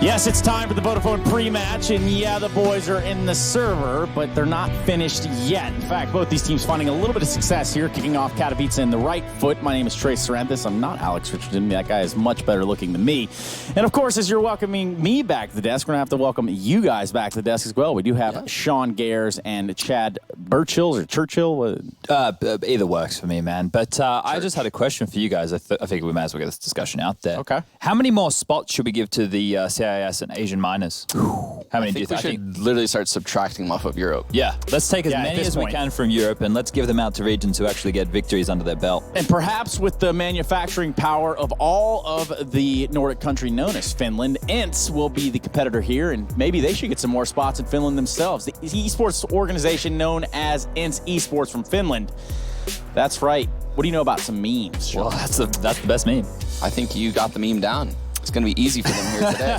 Yes, it's time for the Vodafone pre-match, and yeah, the boys are in the server, but they're not finished yet. In fact, both these teams finding a little bit of success here, kicking off Katowice in the right foot. My name is Trace Saranthus. I'm not Alex Richardson. That guy is much better looking than me. And of course, as you're welcoming me back to the desk, we're going to have to welcome you guys back to the desk as well. We do have Sean Gayers and Chad Birchill, or Churchill. Either works for me, man. But I just had a question for you guys. I figured we might as well get this discussion out there. Okay. How many more spots should we give to the CIS and Asian minors? How many do you think? We should literally start subtracting them off of Europe. Yeah, let's take as many as we can from Europe and let's give them out to regions who actually get victories under their belt. And perhaps with the manufacturing power of all of the Nordic country known as Finland, ENCE will be the competitor here, and maybe they should get some more spots in Finland themselves. The esports organization known as ENCE Esports from Finland. That's right. What do you know about some memes? Well, that's the best meme. I think you got the meme down. It's going to be easy for them here today.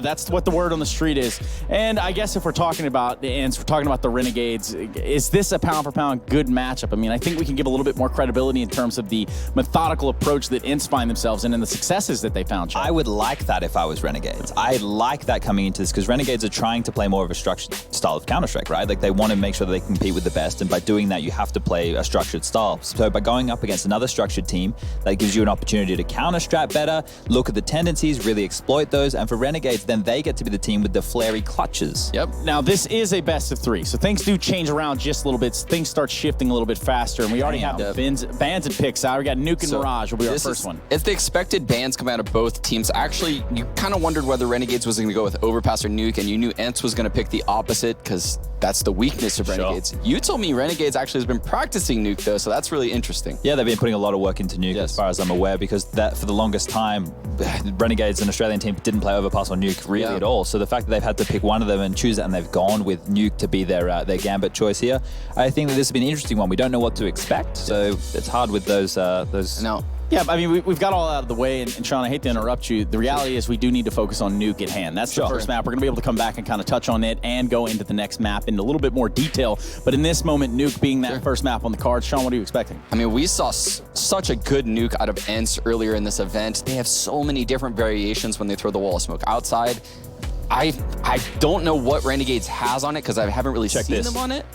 That's what the word on the street is. And I guess if we're talking about the ENCE, we're talking about the Renegades, is this a pound-for-pound good matchup? I mean, I think we can give a little bit more credibility in terms of the methodical approach that ENCE find themselves in and the successes that they found, Chad. I would like that if I was Renegades. I like that coming into this because Renegades are trying to play more of a structured style of Counter-Strike, right? Like they want to make sure that they compete with the best, and by doing that, you have to play a structured style. So by going up against another structured team, that gives you an opportunity to counter-strat better, look at the tendencies, really exploit those, and for Renegades, then they get to be the team with the flary clutches. Yep. Now, this is a best of three, so things do change around just a little bit. Things start shifting a little bit faster, and we already have the bans and picks out. We got Nuke and Mirage will be our first one. It's the expected bans come out of both teams. Actually, you kind of wondered whether Renegades was going to go with Overpass or Nuke, and you knew ENCE was going to pick the opposite because that's the weakness of Renegades. Sure. You told me Renegades actually has been practicing Nuke, though, so that's really interesting. Yeah, they've been putting a lot of work into Nuke, as far as I'm aware, because that for the longest time, Renegades, an Australian team, didn't play Overpass or Nuke really at all. So the fact that they've had to pick one of them and choose it, and they've gone with Nuke to be their Gambit choice here, I think that this has been an interesting one. We don't know what to expect, so it's hard with those. No. Yeah, I mean, we've got all out of the way, and Sean, I hate to interrupt you. The reality is we do need to focus on Nuke at hand. That's the first map. We're going to be able to come back and kind of touch on it and go into the next map in a little bit more detail. But in this moment, Nuke being that first map on the card, Sean, what are you expecting? I mean, we saw such a good Nuke out of ENCE earlier in this event. They have so many different variations when they throw the wall of smoke outside. I don't know what Renegades has on it because I haven't really seen them on it.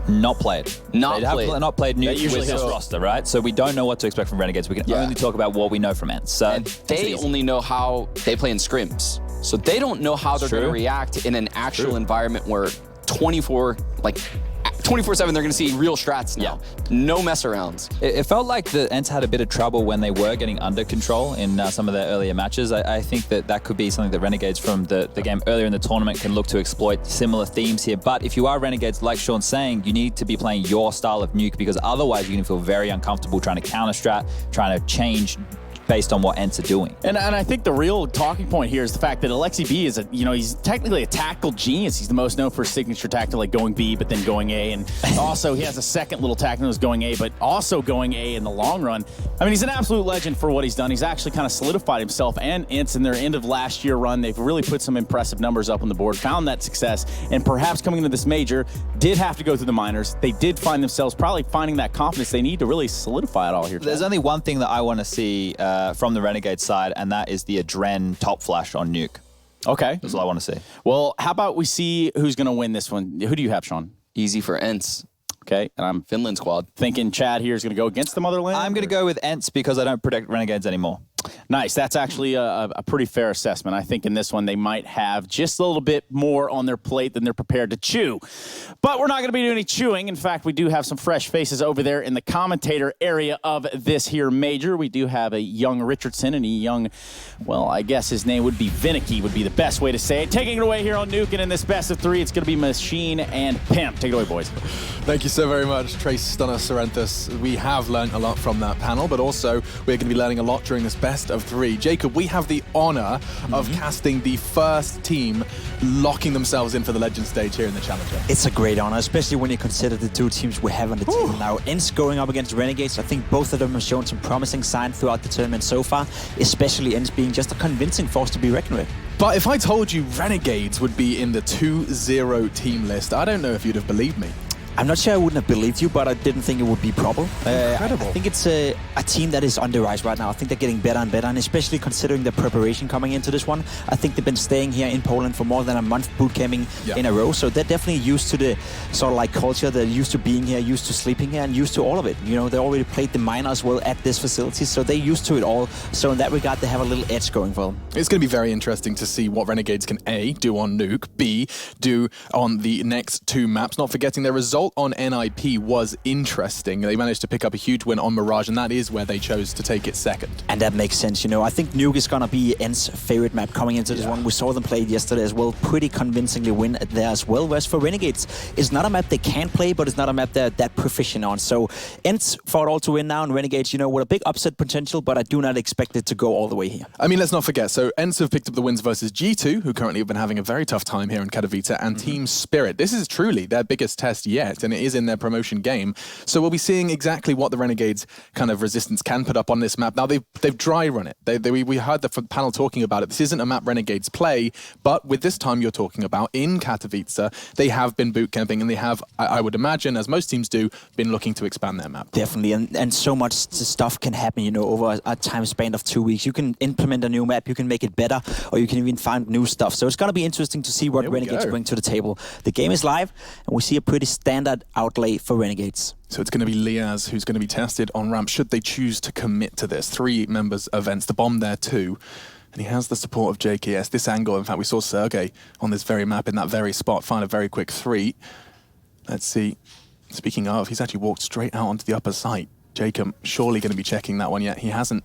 Not played. Not played Nuke with this roster, right? So we don't know what to expect from Renegades. We can only talk about what we know from ENCE. So and they only know how they play in scrims. So they don't know how they're going to react in an actual environment where 24/7 they're going to see real strats now. No mess arounds. It felt like the ENCE had a bit of trouble when they were getting under control in some of their earlier matches. I think that could be something that Renegades from the game earlier in the tournament can look to exploit similar themes here. But if you are Renegades, like Sean's saying, you need to be playing your style of Nuke because otherwise you're going to feel very uncomfortable trying to counter-strat, trying to change based on what ENCE are doing. And I think the real talking point here is the fact that Alexi B is he's technically a tactical genius. He's the most known for his signature tactic, like going B but then going A, and also he has a second little tactic that was going A but also going A in the long run. I mean, he's an absolute legend for what he's done. He's actually kind of solidified himself and ENCE in their end of last year run. They've really put some impressive numbers up on the board, found that success, and perhaps coming into this major, did have to go through the minors. They did find themselves probably finding that confidence they need to really solidify it all here. There's only one thing that I want to see from the Renegade side, and that is the Adren top flash on Nuke. Okay. That's all I want to see. Well, how about we see who's going to win this one? Who do you have, Sean? Easy for ENCE. Okay, and I'm Finland squad. Thinking Chad here is going to go against the motherland? I'm going to go with ENCE because I don't predict Renegades anymore. Nice. That's actually a pretty fair assessment. I think in this one they might have just a little bit more on their plate than they're prepared to chew. But we're not going to be doing any chewing. In fact, we do have some fresh faces over there in the commentator area of this here major. We do have a young Richardson and a young, well, I guess his name would be Vinicky would be the best way to say it. Taking it away here on Nuke, and in this best of three, it's going to be Machine and Pimp. Take it away, boys. Thank you so very much, Trace Stunner Saranthus. We have learned a lot from that panel, but also we're going to be learning a lot during this best of three. Jacob, we have the honor of casting the first team locking themselves in for the Legend stage here in the Challenger. It's a great honor, especially when you consider the two teams we have on the table now. ENCE going up against Renegades. I think both of them have shown some promising signs throughout the tournament so far, especially ENCE being just a convincing force to be reckoned with. But if I told you Renegades would be in the 2-0 team list, I don't know if you'd have believed me. I'm not sure I wouldn't have believed you, but I didn't think it would be probable. Incredible. I think it's a team that is on the rise right now. I think they're getting better and better, and especially considering the preparation coming into this one. I think they've been staying here in Poland for more than a month, boot camping in a row. So they're definitely used to the sort of like culture. They're used to being here, used to sleeping here, and used to all of it. You know, they already played the minor as well at this facility, so they're used to it all. So in that regard, they have a little edge going for them. It's going to be very interesting to see what Renegades can A, do on Nuke, B, do on the next two maps. Not forgetting their result on NIP was interesting. They managed to pick up a huge win on Mirage, and that is where they chose to take it second. And that makes sense, you know. I think Nuke is going to be ENCE's favorite map coming into this one. We saw them play it yesterday as well. Pretty convincingly win there as well. Whereas for Renegades, it's not a map they can play, but it's not a map they're that proficient on. So ENCE fought all to win now, and Renegades, you know, with a big upset potential, but I do not expect it to go all the way here. I mean, let's not forget, so ENCE have picked up the wins versus G2, who currently have been having a very tough time here in Katowice, and Team Spirit. This is truly their biggest test yet, and it is in their promotion game. So we'll be seeing exactly what the Renegades kind of resistance can put up on this map. Now, they've dry run it. We heard the panel talking about it. This isn't a map Renegades play, but with this time you're talking about in Katowice, they have been boot camping, and they have, I would imagine, as most teams do, been looking to expand their map. Definitely, and so much stuff can happen, you know, over a time span of 2 weeks. You can implement a new map, you can make it better, or you can even find new stuff. So it's going to be interesting to see what Renegades bring to the table. The game is live, and we see a pretty standard outlay for Renegades. So it's going to be Liaz who's going to be tested on ramp should they choose to commit to this. 3 members of ENCE, the bomb there too. And he has the support of JKS. This angle, in fact, we saw Sergey on this very map in that very spot find a very quick 3. Let's see. Speaking of, he's actually walked straight out onto the upper site. Jacob surely going to be checking that one yet. He hasn't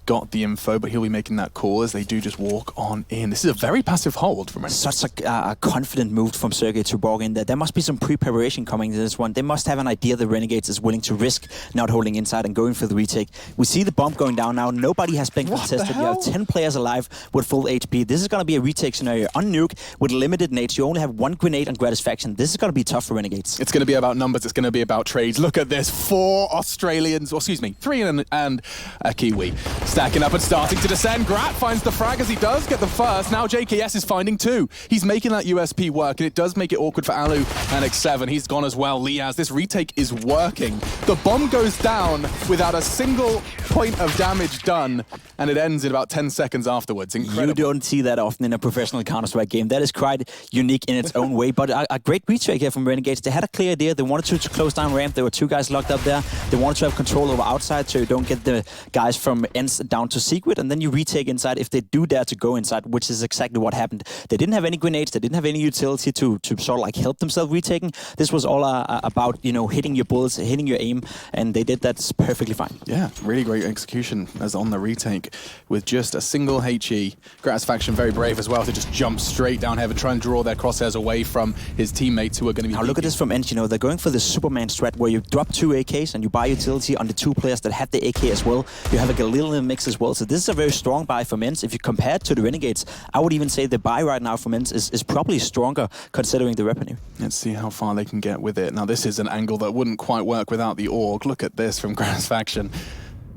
got the info, but he'll be making that call as they do just walk on in. This is a very passive hold from Renegades. Such a confident move from Sergey to walk in there. There must be some pre-preparation coming to this one. They must have an idea that Renegades is willing to risk not holding inside and going for the retake. We see the bomb going down now. Nobody has been contested. You have 10 players alive with full HP. This is going to be a retake scenario on Nuke with limited nades. You only have 1 grenade and Gratisfaction. This is going to be tough for Renegades. It's going to be about numbers. It's going to be about trades. Look at this. 4 Australians, or excuse me, 3 and a Kiwi. Stacking up and starting to descend. Grat finds the frag as he does get the first. Now JKS is finding 2. He's making that USP work, and it does make it awkward for Alu and X7. He's gone as well. Liaz, this retake is working. The bomb goes down without a single point of damage done, and it ends in about 10 seconds afterwards. Incredible. You don't see that often in a professional Counter-Strike game. That is quite unique in its own way, but a great retake here from Renegades. They had a clear idea. They wanted to close down ramp. There were 2 guys locked up there. They wanted to have control over outside so you don't get the guys from ENCE down to secret, and then you retake inside if they do dare to go inside, which is exactly what happened. They didn't have any grenades. They didn't have any utility to sort of like help themselves retaking. This was all about, you know, hitting your bullets, hitting your aim, and they did that perfectly fine. Yeah, really great execution as on the retake with just a single HE. Gratisfaction very brave as well to just jump straight down heaven, try and draw their crosshairs away from his teammates who are going to be... Now look at this from ENCE, you know, they're going for the Superman strat where you drop 2 AKs and you buy utility on the 2 players that have the AK as well. You have a Galil in the mix as well, so this is a very strong buy from ENCE. If you compare it to the Renegades, I would even say the buy right now from ENCE is probably stronger considering the revenue. Let's see how far they can get with it. Now this is an angle that wouldn't quite work without the AUG. Look at this from Gratisfaction.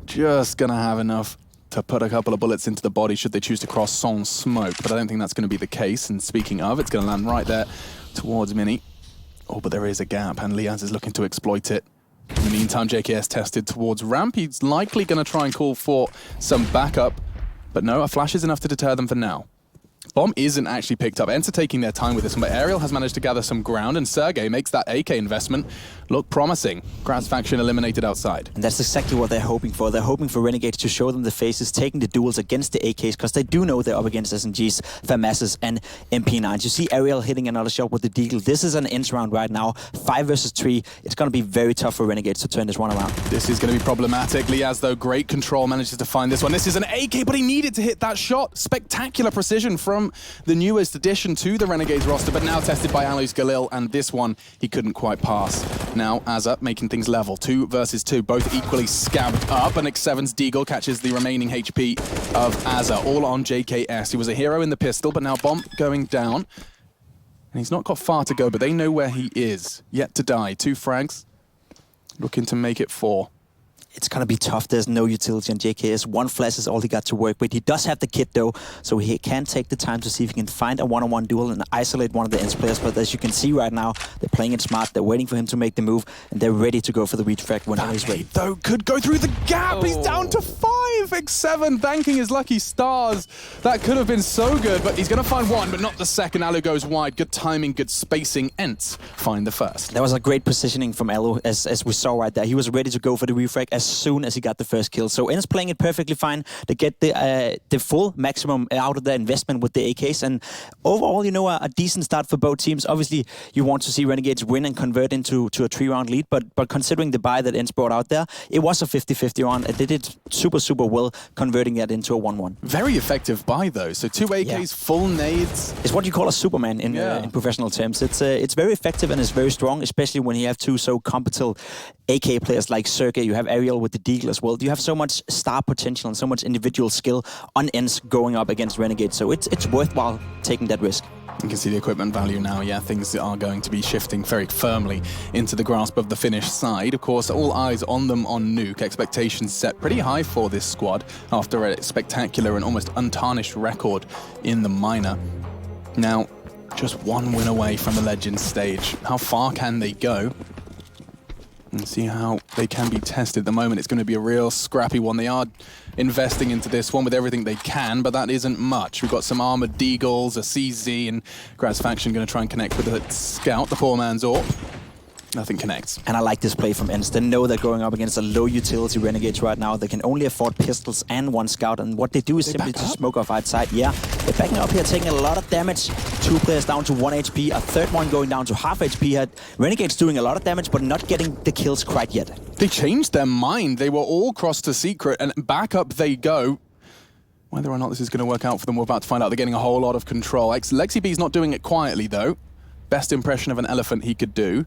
Just gonna have enough to put a couple of bullets into the body should they choose to cross sans smoke, but I don't think that's going to be the case. And speaking of, it's going to land right there towards Mini. Oh, but there is a gap, and Liaz is looking to exploit it. In the meantime, JKS tested towards ramp. He's likely going to try and call for some backup, but no, a flash is enough to deter them for now. Bomb isn't actually picked up. ENCE are taking their time with this one, but Aerial has managed to gather some ground, and Sergey makes that AK investment look promising. Gratisfaction eliminated outside. And that's exactly what they're hoping for. They're hoping for Renegades to show them the faces, taking the duels against the AKs, because they do know they're up against SMGs, FAMASs, and MP9s. You see Aerial hitting another shot with the Deagle. This is an ENCE round right now. 5 versus 3. It's going to be very tough for Renegades to turn this one around. This is going to be problematic. Liaz, though, great control, manages to find this one. This is an AK, but he needed to hit that shot. Spectacular precision from the newest addition to the Renegades roster, but now tested by Alu's Galil, and this one he couldn't quite pass. Now Azza making things level. 2 versus 2, both equally scabbed up, and X7's Deagle catches the remaining HP of Azza, all on JKS. He was a hero in the pistol, but now Bomb going down. And he's not got far to go, but they know where he is. Yet to die. 2 frags, looking to make it 4. it's going to be tough. There's no utility on JKS. One flash is all he got to work with. He does have the kit, though, so he can take the time to see if he can find a one-on-one duel and isolate one of the ENCE players. But as you can see right now, they're playing it smart. They're waiting for him to make the move, and they're ready to go for the refrag whenever he's ready. Though, could go through the gap. He's down to 5. X7 banking his lucky stars. That could have been so good, but he's going to find one, but not the second. Alu goes wide. Good timing, good spacing. ENCE find the first. That was a great positioning from Alu, as we saw right there. He was ready to go for the refrag as soon as he got the first kill. So ENCE playing it perfectly fine. They get the full maximum out of their investment with the AKs, and overall, you know, a decent start for both teams. Obviously, you want to see Renegades win and convert into a 3-round lead, but considering the buy that ENCE brought out there, it was a 50-50 round. They did it super well, converting that into a 1-1. Very effective buy, though. So 2 AKs, full nades. It's what you call a Superman in professional terms. It's very effective and it's very strong, especially when you have 2 so competent AK players like Sergey. You have Ariel with the Deagle as well. You have so much star potential and so much individual skill on ENCE going up against Renegades. So it's worthwhile taking that risk. You can see the equipment value now. Yeah, things are going to be shifting very firmly into the grasp of the Finnish side. Of course, all eyes on them on Nuke. Expectations set pretty high for this squad after a spectacular and almost untarnished record in the minor. Now, just 1 win away from the Legends stage. How far can they go? And see how they can be tested. At the moment, it's going to be a real scrappy one. They are investing into this one with everything they can, but that isn't much. We've got some armored Deagles, a CZ, and Graz Faction going to try and connect with the Scout, the poor man's AWP. Nothing connects. And I like this play from ENCE. They know they're going up against a low utility Renegades right now. They can only afford pistols and 1 scout, and what they do is simply to smoke off outside. Yeah, they're backing up here, taking a lot of damage. 2 players down to 1 HP, a third one going down to half HP here. Renegades doing a lot of damage, but not getting the kills quite yet. They changed their mind. They were all crossed to secret, and back up they go. Whether or not this is going to work out for them, we're about to find out. They're getting a whole lot of control. Lexi B's not doing it quietly, though. Best impression of an elephant he could do.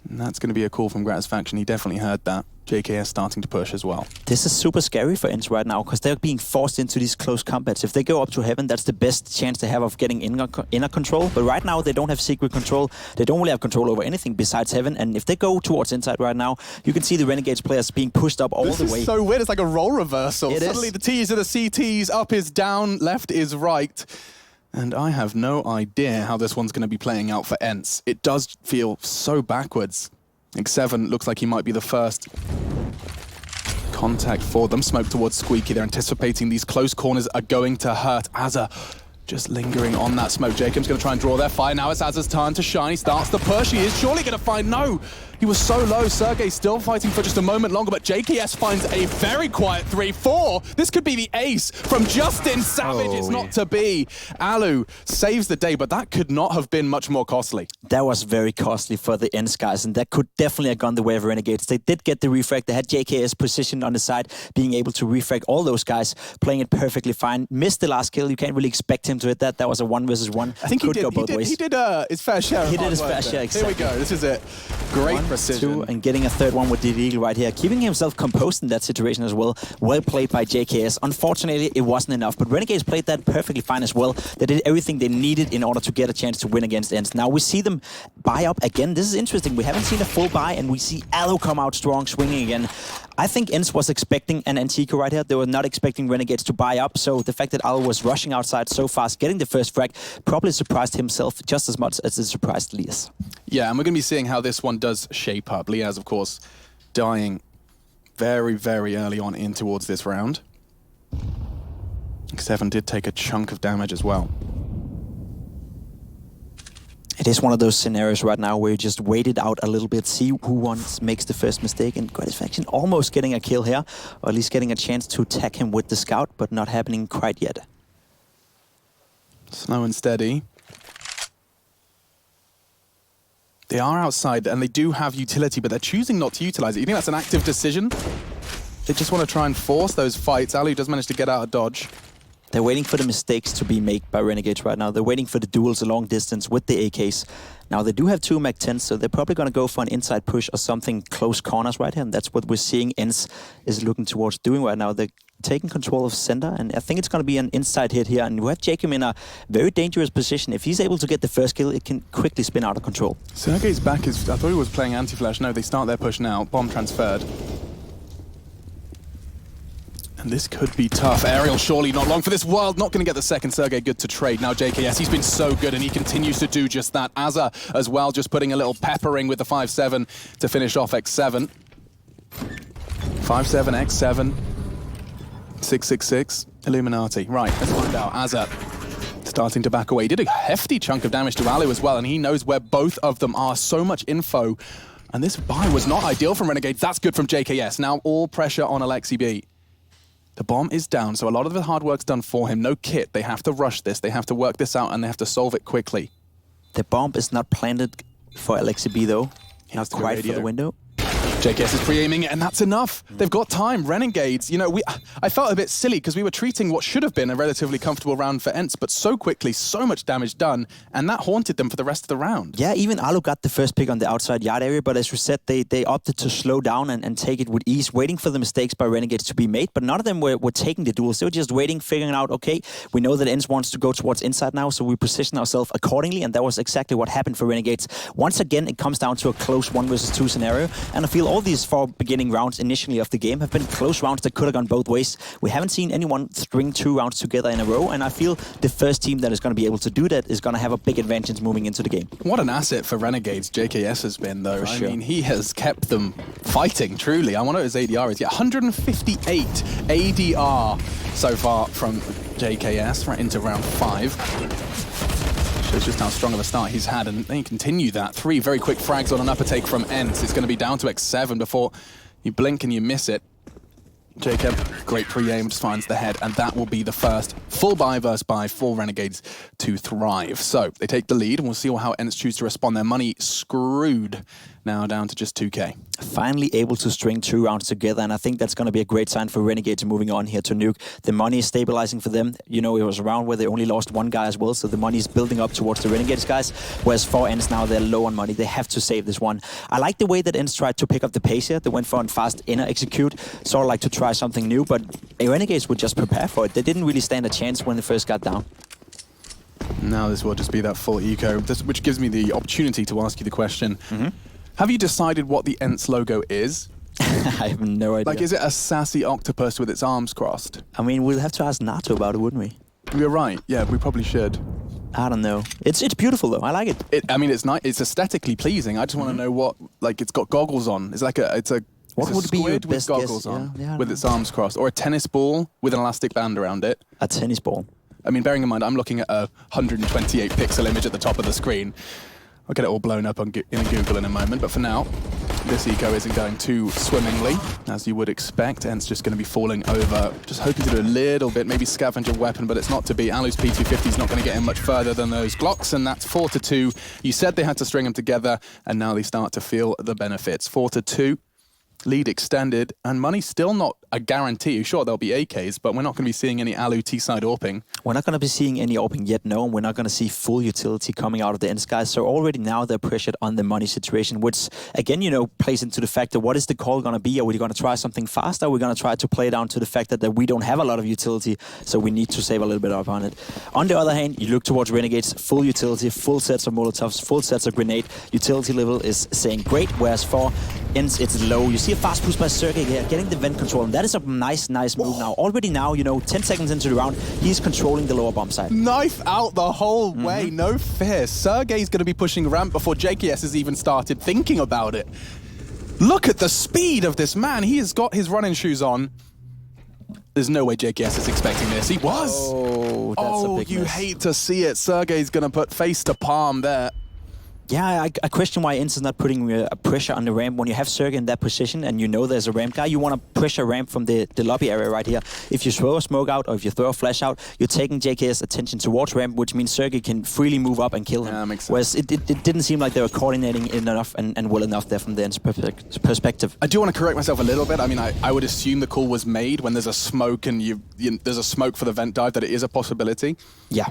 And that's going to be a call from Graz Faction. He definitely heard that. JKS starting to push as well. This is super scary for ENCE right now because they're being forced into these close combats. If they go up to heaven, that's the best chance they have of getting inner control. But right now, they don't have secret control. They don't really have control over anything besides heaven. And if they go towards inside right now, you can see the Renegades players being pushed up all the way. This is so weird. It's like a role reversal. Suddenly the T's are the CTs, up is down, left is right. And I have no idea how this one's going to be playing out for ENCE. It does feel so backwards. X7 looks like he might be the first contact for them. Smoke towards Squeaky. They're anticipating these close corners are going to hurt. Azza just lingering on that smoke. Jacob's going to try and draw their fire. Now it's Azza's turn to shine. He starts the push. He is surely going to find... No! He was so low. Sergey still fighting for just a moment longer, but JKS finds a very quiet 3-4. This could be the ace from Justin Savage. It's not to be. Alu saves the day, but that could not have been much more costly. That was very costly for the ENCE guys, and that could definitely have gone the way of Renegades. They did get the refrag. They had JKS positioned on the side, being able to refrag all those guys, playing it perfectly fine. Missed the last kill. You can't really expect him to hit that. That was a 1 versus 1. I think he did his fair share. He did his fair share, exactly. Here we go. This is it. Great precision. 2, and getting a third one with the Deagle right here. Keeping himself composed in that situation as well. Well played by JKS. Unfortunately, it wasn't enough, but Renegades played that perfectly fine as well. They did everything they needed in order to get a chance to win against ENCE. Now we see them buy up again. This is interesting. We haven't seen a full buy, and we see Alu come out strong, swinging again. I think ENCE was expecting an Antico right here. They were not expecting Renegades to buy up, so the fact that Alu was rushing outside so fast, getting the first frag, probably surprised himself just as much as it surprised Lias. Yeah, and we're going to be seeing how this one does shape up. Lias, of course, dying very, very early on in towards this round. X7 did take a chunk of damage as well. It is one of those scenarios right now where you just wait it out a little bit, see who makes the first mistake, and Graz Faction almost getting a kill here, or at least getting a chance to attack him with the scout, but not happening quite yet. Slow and steady. They are outside, and they do have utility, but they're choosing not to utilize it. You think that's an active decision? They just want to try and force those fights. Alu does manage to get out of dodge. They're waiting for the mistakes to be made by Renegades right now. They're waiting for the duels a long distance with the AKs. Now, they do have 2 Mac-10s, so they're probably going to go for an inside push or something close corners right here, and that's what we're seeing ENCE is looking towards doing right now. They're taking control of center, and I think it's going to be an inside hit here, and we have Jacob in a very dangerous position. If he's able to get the first kill, it can quickly spin out of control. Sergey's back is... I thought he was playing anti-flash. No, they start their push now. Bomb transferred. This could be tough. Aerial surely not long for this world. Not going to get the second. Sergey good to trade. Now JKS, he's been so good and he continues to do just that. Azza as well, just putting a little peppering with the 5-7 to finish off X7. 5-7, X7. 666. Illuminati. Right, let's find out. Azza starting to back away. He did a hefty chunk of damage to Alu as well, and he knows where both of them are. So much info. And this buy was not ideal from Renegades. That's good from JKS. Now all pressure on Alexi B. The bomb is down, so a lot of the hard work's done for him. No kit. They have to rush this. They have to work this out, and they have to solve it quickly. The bomb is not planted for Alexi B, though. He has Not to quite radio. for the window. JKS is pre-aiming it, and that's enough. They've got time. Renegades, you know, I felt a bit silly because we were treating what should have been a relatively comfortable round for ENCE, but so quickly, so much damage done, and that haunted them for the rest of the round. Yeah, even Alu got the first pick on the outside yard area, but as you said, they opted to slow down and take it with ease, waiting for the mistakes by Renegades to be made, but none of them were taking the duels. They were just waiting, figuring out, okay, we know that ENCE wants to go towards inside now, so we position ourselves accordingly, and that was exactly what happened for Renegades. Once again, it comes down to a close 1 versus 2 scenario, and I feel all these 4 beginning rounds initially of the game have been close rounds that could have gone both ways. We haven't seen anyone string 2 rounds together in a row, and I feel the first team that is going to be able to do that is going to have a big advantage moving into the game. What an asset for Renegades JKS has been, though. For I sure. mean, he has kept them fighting, truly. I wonder what his ADR is. Yeah, 158 ADR so far from JKS, right into round 5. Shows just how strong of a start he's had, and they continue that. 3 very quick frags on an upper take from ENCE. It's going to be down to X7 before you blink and you miss it. Jacob, great pre-aim, just finds the head, and that will be the first full buy versus buy for Renegades to thrive. So they take the lead, and we'll see how ENCE choose to respond. Their money screwed, now down to just 2K. Finally able to string 2 rounds together, and I think that's going to be a great sign for Renegades moving on here to Nuke. The money is stabilizing for them. You know, it was a round where they only lost 1 guy as well, so the money is building up towards the Renegades guys, whereas for ENCE now, they're low on money. They have to save this one. I like the way that ENCE tried to pick up the pace here. They went for a fast inner execute, sort of like to try something new, but Renegades would just prepare for it. They didn't really stand a chance when they first got down. Now this will just be that full eco, which gives me the opportunity to ask you the question. Have you decided what the ENCE logo is? I have no idea. Like, is it a sassy octopus with its arms crossed? I mean, we'll have to ask NATO about it, wouldn't we? You're right. Yeah, we probably should. I don't know. It's beautiful though. I like it. I mean, it's nice. It's aesthetically pleasing. I just want to know what. Like, it's got goggles on. It's like a. What would be your squid with best goggles guess? on, Yeah, I with don't its arms crossed, or a tennis ball with an elastic band around it? A tennis ball. I mean, bearing in mind, I'm looking at a 128 pixel image at the top of the screen. I'll get it all blown up in Google in a moment, but for now, this eco isn't going too swimmingly, as you would expect. ENCE just going to be falling over, just hoping to do a little bit, maybe scavenge a weapon, but it's not to be. Alu's P250 is not going to get him much further than those Glocks, and that's 4-2. You said they had to string them together, and now they start to feel the benefits. 4-2. Lead extended, and money's still not a guarantee. Sure, there'll be AKs, but we're not going to be seeing any Alu T-side AWPing. We're not going to be seeing any AWPing yet, no, and we're not going to see full utility coming out of the ENCE guys. So already now they're pressured on the money situation, which, again, you know, plays into the fact that what is the call going to be? Are we going to try something fast? Are we going to try to play down to the fact that we don't have a lot of utility, so we need to save a little bit up on it? On the other hand, you look towards Renegades, full utility, full sets of Molotovs, full sets of grenade. Utility level is saying great, whereas for ENCE, it's low. You see a fast push by Sergey here, getting the vent control, and that is a nice move now. Already now, you know, 10 seconds into the round, he's controlling the lower bomb side. Knife out the whole way, no fear. Sergey's going to be pushing ramp before JKS has even started thinking about it. Look at the speed of this man. He has got his running shoes on. There's no way JKS is expecting this. He was. Oh, that's a big you miss. hate to see it. Sergey's going to put face to palm there. Yeah, I question why ENCE is not putting pressure on the ramp. When you have Sergey in that position and you know there's a ramp guy, you want to pressure ramp from the lobby area right here. If you throw a smoke out or if you throw a flash out, you're taking JK's attention towards ramp, which means Sergey can freely move up and kill him. Yeah, that makes sense. Whereas it didn't seem like they were coordinating enough and well enough there from the ENCE perspective. I do want to correct myself a little bit. I mean, I would assume the call was made when there's a smoke and there's a smoke for the vent dive, that it is a possibility. Yeah.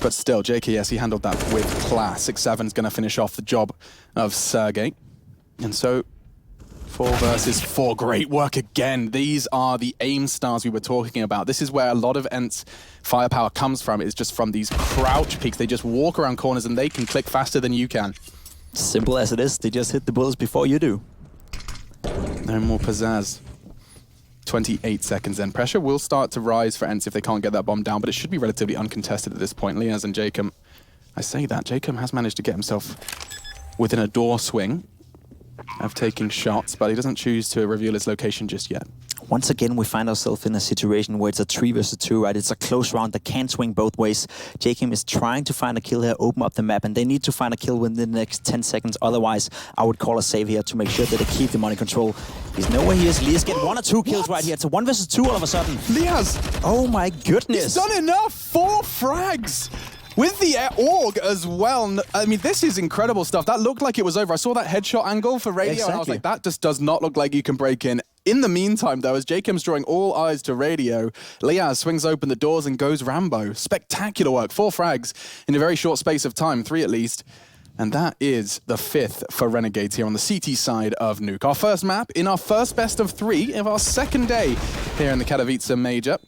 But still, JKS, he handled that with class. 6-7's going to finish off the job of Sergey. And so, 4 versus 4. Great work again. These are the aim stars we were talking about. This is where a lot of ENCE firepower comes from. It's just from these crouch peaks. They just walk around corners and they can click faster than you can. Simple as it is. They just hit the bullets before you do. No more pizzazz. 28 seconds then. Pressure will start to rise for ENCE if they can't get that bomb down, but it should be relatively uncontested at this point. Liaz and Jacob, I say that, Jacob has managed to get himself within a door swing of taking shots, but he doesn't choose to reveal his location just yet. Once again, we find ourselves in a situation where it's a 3 versus 2, right? It's a close round that can swing both ways. JKM is trying to find a kill here, open up the map, and they need to find a kill within the next 10 seconds. Otherwise, I would call a save here to make sure that they keep the money control. He's nowhere he is. Liaz get 1 or 2 kills right here. It's a 1 versus 2 all of a sudden. Liaz! Oh my goodness. He's done enough! 4 frags! With the AUG as well. I mean, this is incredible stuff. That looked like it was over. I saw that headshot angle for Radio, and I was like, that just does not look like you can break in. In the meantime, though, as Jacob's drawing all eyes to Radio, Liaz swings open the doors and goes Rambo. Spectacular work. 4 frags in a very short space of time, 3 at least. And that is the 5th for Renegades here on the CT side of Nuke. Our first map in our first best of 3 of our second day here in the Katowice Major.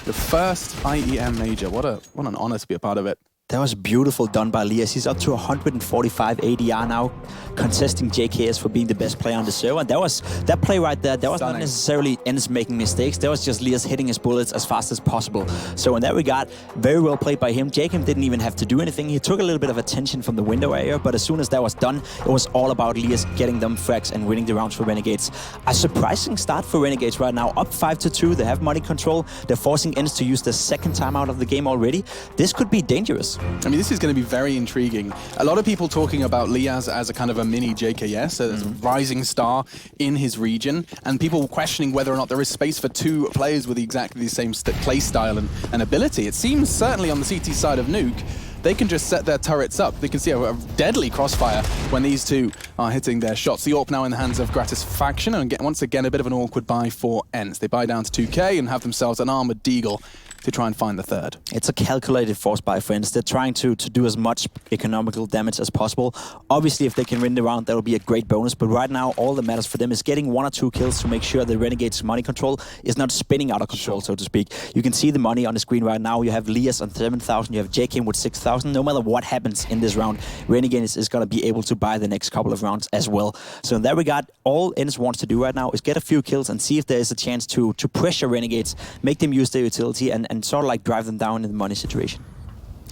The first IEM Major. What an honor to be a part of it. That was beautiful done by Liaz. He's up to 145 ADR now, contesting JKS for being the best player on the server. And that play right there, that was not necessarily ENCE making mistakes. That was just Liaz hitting his bullets as fast as possible. So in that regard, very well played by him. Jacob didn't even have to do anything. He took a little bit of attention from the window area, but as soon as that was done, it was all about Liaz getting them frags and winning the rounds for Renegades. A surprising start for Renegades right now, up 5-2. They have money control. They're forcing ENCE to use the second time out of the game already. This could be dangerous. I mean, this is going to be very intriguing. A lot of people talking about Liaz as a kind of a mini JKS, as a rising star in his region, and people questioning whether or not there is space for 2 players with exactly the same play style and ability. It seems certainly on the CT side of Nuke, they can just set their turrets up. They can see a deadly crossfire when these 2 are hitting their shots. The AWP now in the hands of Gratisfaction, and once again, a bit of an awkward buy for ENCE. They buy down to 2k and have themselves an armored Deagle to try and find the 3rd. It's a calculated force buy for ENCE. They're trying to do as much economical damage as possible. Obviously, if they can win the round, that'll be a great bonus. But right now, all that matters for them is getting 1 or 2 kills to make sure the Renegades' money control is not spinning out of control, so to speak. You can see the money on the screen right now. You have Liaz on 7,000. You have JKM with 6,000. No matter what happens in this round, Renegades is going to be able to buy the next couple of rounds as well. So in that regard, all ENCE wants to do right now is get a few kills and see if there is a chance to pressure Renegades, make them use their utility, and sort of like drive them down in the money situation.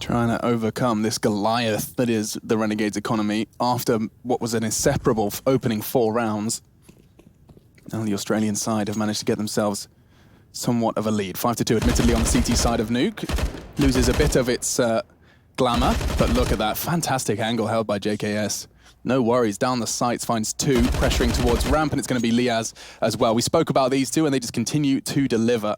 Trying to overcome this Goliath that is the Renegades economy after what was an inseparable opening 4 rounds. Now the Australian side have managed to get themselves somewhat of a lead. 5-2 admittedly on the CT side of Nuke. Loses a bit of its glamour, but look at that fantastic angle held by JKS. No worries, down the sights, finds 2, pressuring towards ramp, and it's going to be Liaz as well. We spoke about these 2 and they just continue to deliver.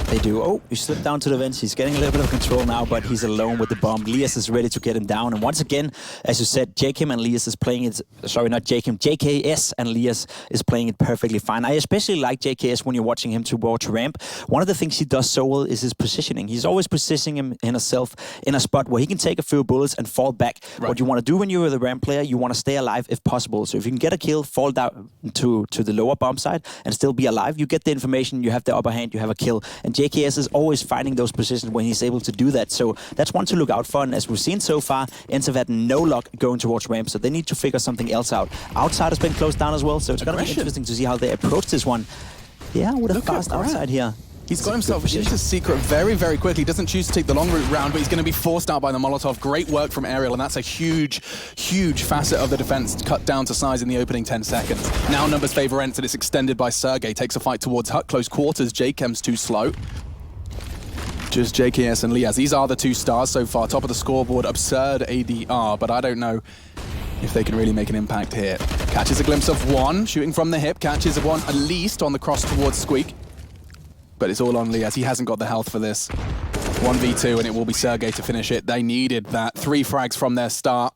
They do. Oh, he slipped down to the vents. He's getting a little bit of control now, but he's alone with the bomb. Liaz is ready to get him down. And once again, as you said, JKM and Liaz is playing it... Sorry, not JKM. JKS and Liaz is playing it perfectly fine. I especially like JKS when you're watching him towards ramp. One of the things he does so well is his positioning. He's always positioning himself in a spot where he can take a few bullets and fall back. Right. What you want to do when you're the ramp player, you want to stay alive if possible. So if you can get a kill, fall down to the lower bomb side and still be alive, you get the information, you have the upper hand, you have a kill. And JKS is always finding those positions when he's able to do that. So that's one to look out for. And as we've seen so far, ENCE have had no luck going towards ramp, so they need to figure something else out. Outside has been closed down as well, so it's going to be interesting to see how they approach this one. Yeah, with a fast outside here. He's got himself into secret very, very quickly. Doesn't choose to take the long route round, but he's going to be forced out by the Molotov. Great work from Aerial, and that's a huge, huge facet of the defense cut down to size in the opening 10 seconds. Now numbers favor ENCE, and it's extended by Sergey. Takes a fight towards Hut, close quarters. JKM's too slow. Just JKS and Liaz. These are the 2 stars so far. Top of the scoreboard, absurd ADR, but I don't know if they can really make an impact here. Catches a glimpse of 1, shooting from the hip. Catches 1 at least on the cross towards Squeak. But it's all on Liaz. He hasn't got the health for this. 1v2, and it will be Sergey to finish it. They needed that. 3 frags from their start,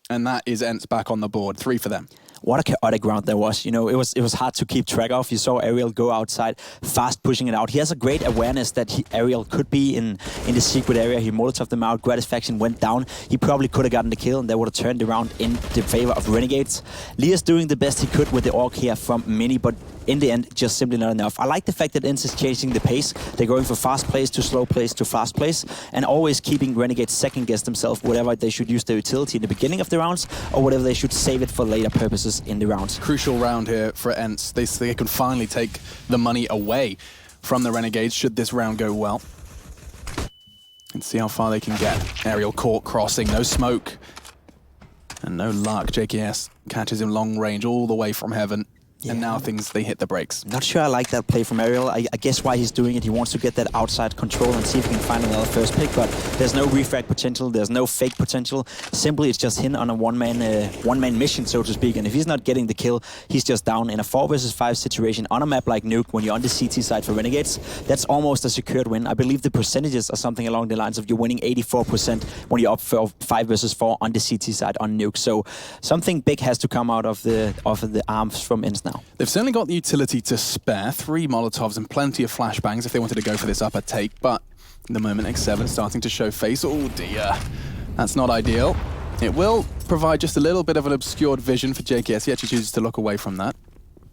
and that is ENCE back on the board. 3 for them. What a chaotic round there was. You know, it was hard to keep track of. You saw Aerial go outside, fast pushing it out. He has a great awareness that Aerial could be in the secret area. He Molotov'd them out. Gratisfaction went down. He probably could have gotten the kill, and they would have turned around in the favor of Renegades. Liaz doing the best he could with the AUG here from Mini, but in the end, just simply not enough. I like the fact that ENCE is changing the pace. They're going from fast plays to slow plays to fast plays, and always keeping Renegades second guess themselves, whatever they should use their utility in the beginning of the rounds, or whatever they should save it for later purposes in the rounds. Crucial round here for ENCE. They can finally take the money away from the Renegades should this round go well. And see how far they can get. Aerial court crossing, no smoke. And no luck. JKS catches him long range all the way from heaven. Yeah. And now they hit the brakes. Not sure I like that play from Ariel. I guess why he's doing it, he wants to get that outside control and see if he can find another first pick, but there's no refrag potential, there's no fake potential. Simply, it's just him on a one-man mission, so to speak, and if he's not getting the kill, he's just down in a 4 versus 5 situation on a map like Nuke when you're on the CT side for Renegades. That's almost a secured win. I believe the percentages are something along the lines of you're winning 84% when you're up for 5 versus 4 on the CT side on Nuke. So something big has to come out of the arms from ENCE now. They've certainly got the utility to spare, 3 Molotovs and plenty of flashbangs if they wanted to go for this upper take, but in the moment X7 starting to show face. Oh dear, that's not ideal. It will provide just a little bit of an obscured vision for JKS. He actually chooses to look away from that.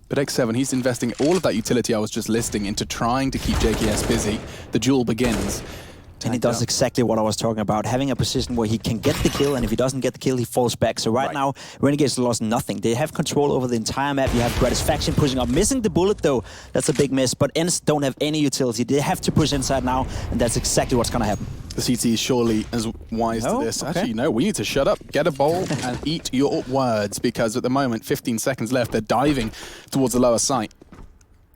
But X7, he's investing all of that utility I was just listing into trying to keep JKS busy. The duel begins. And he does exactly what I was talking about, having a position where he can get the kill, and if he doesn't get the kill, he falls back. So right now, Renegades lost nothing. They have control over the entire map. You have Gratisfaction pushing up, missing the bullet though. That's a big miss, but ENCE don't have any utility. They have to push inside now, and that's exactly what's gonna happen. The CT is surely as wise to this. Okay. Actually, no, we need to shut up, get a bowl, and eat your words, because at the moment, 15 seconds left, they're diving towards the lower site.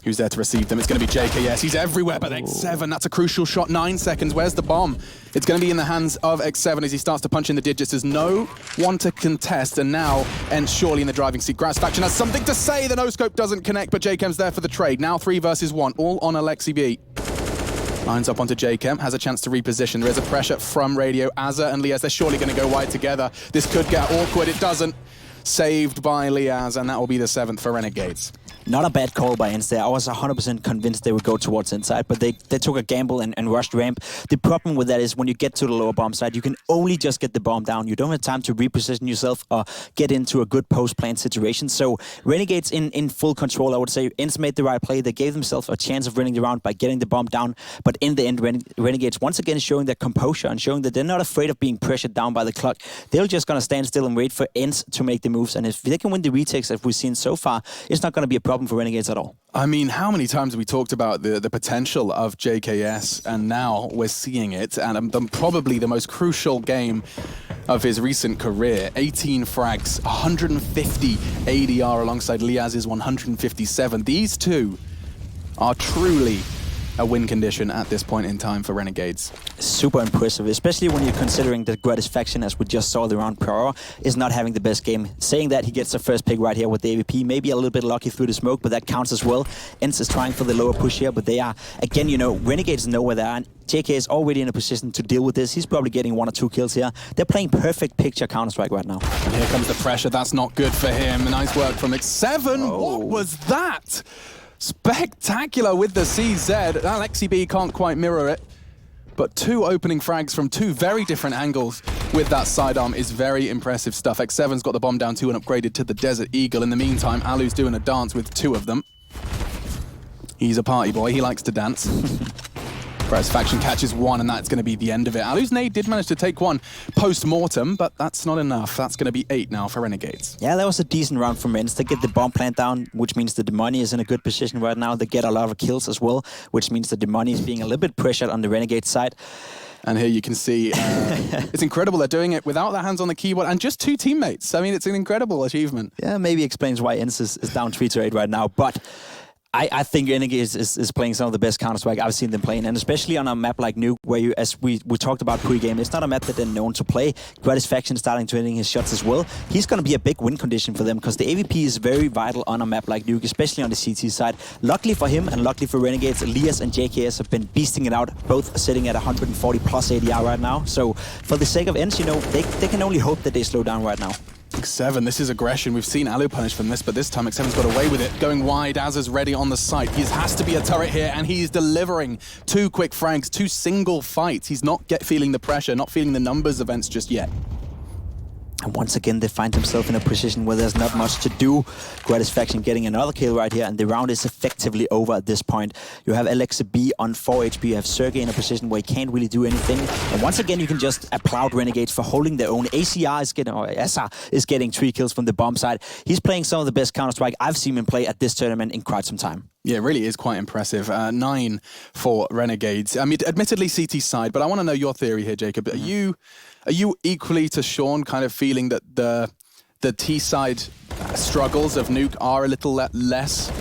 Who's there to receive them? It's going to be JKS. He's everywhere, but X7, that's a crucial shot. 9 seconds. Where's the bomb? It's going to be in the hands of X7 as he starts to punch in the digits. There's no one to contest, and now ENCE surely in the driving seat. Gratisfaction has something to say. The no-scope doesn't connect, but JKM's there for the trade. Now 3 versus 1, all on Alexi B. Lines up onto JKM, has a chance to reposition. There is a pressure from Radio. Azza and Liaz, they're surely going to go wide together. This could get awkward. It doesn't. Saved by Liaz, and that will be the 7th for Renegades. Not a bad call by ENCE there. I was 100% convinced they would go towards inside, but they took a gamble and rushed ramp. The problem with that is when you get to the lower bomb side, you can only just get the bomb down. You don't have time to reposition yourself or get into a good post-plant situation. So Renegades in full control, I would say. ENCE made the right play. They gave themselves a chance of winning the round by getting the bomb down. But in the end, Renegades once again showing their composure and showing that they're not afraid of being pressured down by the clock. They're just going to stand still and wait for ENCE to make the moves. And if they can win the retakes that we've seen so far, it's not going to be a problem for Renegades at all. I mean, how many times have we talked about the potential of JKS, and now we're seeing it, and probably the most crucial game of his recent career. 18 frags, 150 ADR alongside Liaz's 157. These two are truly a win condition at this point in time for Renegades. Super impressive, especially when you're considering that Gratisfaction, as we just saw the round prior, is not having the best game. Saying that, he gets the first pick right here with the AVP, maybe a little bit lucky through the smoke, but that counts as well. ENCE is trying for the lower push here, but they are, again, you know, Renegades know where they are, and JK is already in a position to deal with this. He's probably getting 1 or 2 kills here. They're playing perfect picture Counter-Strike right now. And here comes the pressure. That's not good for him. Nice work from X7. Oh. What was that? Spectacular with the CZ. Alexi B can't quite mirror it, but 2 opening frags from 2 very different angles with that sidearm is very impressive stuff. X7's got the bomb down 2 and upgraded to the Desert Eagle. In the meantime, Alu's doing a dance with 2 of them. He's a party boy. He likes to dance. Gratisfaction catches 1, and that's going to be the end of it. Alu's nade did manage to take 1 post-mortem, but that's not enough. That's going to be 8 now for Renegades. Yeah, that was a decent round from ENCE. They get the bomb plant down, which means that the money is in a good position right now. They get a lot of kills as well, which means that the money is being a little bit pressured on the Renegade side. And here you can see, it's incredible. They're doing it without their hands on the keyboard and just 2 teammates. I mean, it's an incredible achievement. Yeah, maybe explains why ENCE is down 3-8 right now, but I think Renegades is playing some of the best Counter-Strike I've seen them playing, and especially on a map like Nuke, where you, as we talked about pre-game, it's not a map that they're known to play. Gratisfaction starting to hitting his shots as well. He's going to be a big win condition for them, because the AVP is very vital on a map like Nuke, especially on the CT side. Luckily for him, and luckily for Renegades, Elias and JKS have been beasting it out, both sitting at 140 plus ADR right now. So for the sake of ENCE, you know, they can only hope that they slow down right now. X7, this is aggression. We've seen Alu punished from this, but this time X7's got away with it. Going wide, Azza's ready on the site. He has to be a turret here, and he's delivering 2 quick frags, 2 single fights. He's not feeling the pressure, not feeling the numbers of ENCE just yet. And once again, they find themselves in a position where there's not much to do. Gratisfaction getting another kill right here, and the round is effectively over at this point. You have LXB on 4 HP. You have Sergey in a position where he can't really do anything. And once again, you can just applaud Renegades for holding their own. ACR is getting, or SR is getting 3 kills from the bomb side. He's playing some of the best Counter-Strike I've seen him play at this tournament in quite some time. Yeah, it really is quite impressive. 9 for Renegades. I mean, admittedly CT side, but I want to know your theory here, Jacob. Are you equally to Sean kind of feeling that the T side struggles of Nuke are a little less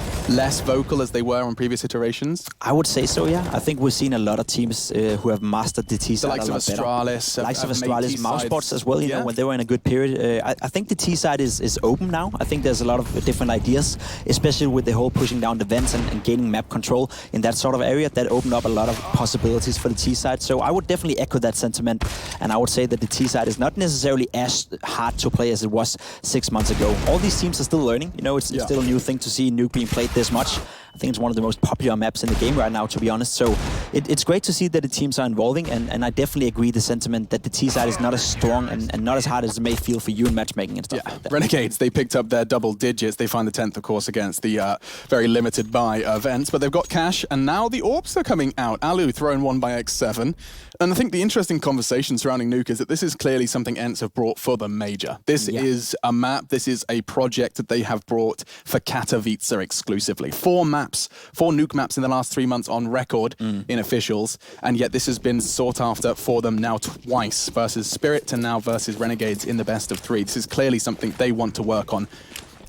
vocal as they were on previous iterations? I would say so, yeah. I think we've seen a lot of teams who have mastered the T side a lot better. The likes of Astralis, Mousebots as well, you know, when they were in a good period. I think the T side is open now. I think there's a lot of different ideas, especially with the whole pushing down the vents and gaining map control in that sort of area. That opened up a lot of possibilities for the T side. So I would definitely echo that sentiment, and I would say that the T side is not necessarily as hard to play as it was 6 months ago. All these teams are still learning. You know, it's still a new thing to see Nuke being played this much. I think it's one of the most popular maps in the game right now, to be honest. So it's great to see that the teams are involving, and I definitely agree the sentiment that the T side is not as strong and not as hard as it may feel for you in matchmaking and stuff like that. Renegades, they picked up their double digits. They find the 10th, of course, against the very limited buy of ENCE, but they've got cash, and now the AWPs are coming out. Alu thrown 1 by X7. And I think the interesting conversation surrounding Nuke is that this is clearly something ENCE have brought for the major. This is a map, this is a project that they have brought for Katowice exclusively. 4 Nuke maps in the last 3 months on record in officials, and yet this has been sought after for them now twice, versus Spirit and now versus Renegades in the best of 3. This is clearly something they want to work on.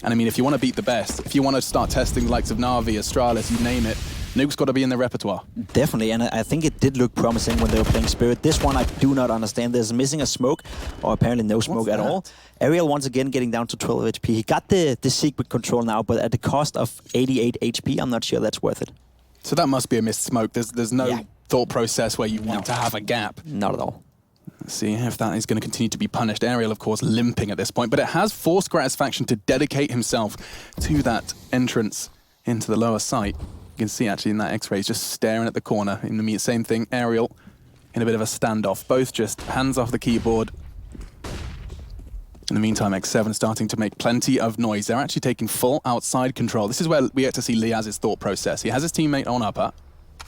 And I mean, if you want to beat the best, if you want to start testing the likes of Na'Vi, Astralis, you name it, Nuke's got to be in the repertoire. Definitely, and I think it did look promising when they were playing Spirit. This one I do not understand. There's missing a smoke, or apparently no smoke at all. Ariel once again getting down to 12 HP. He got the secret control now, but at the cost of 88 HP, I'm not sure that's worth it. So that must be a missed smoke. There's no thought process where you want to have a gap. Not at all. Let's see if that is going to continue to be punished. Ariel, of course, limping at this point, but it has forced Gratisfaction to dedicate himself to that entrance into the lower site. You can see actually in that X-ray, he's just staring at the corner. In the same thing, Ariel in a bit of a standoff. Both just hands off the keyboard. In the meantime, X7 starting to make plenty of noise. They're actually taking full outside control. This is where we get to see Liaz's thought process. He has his teammate on upper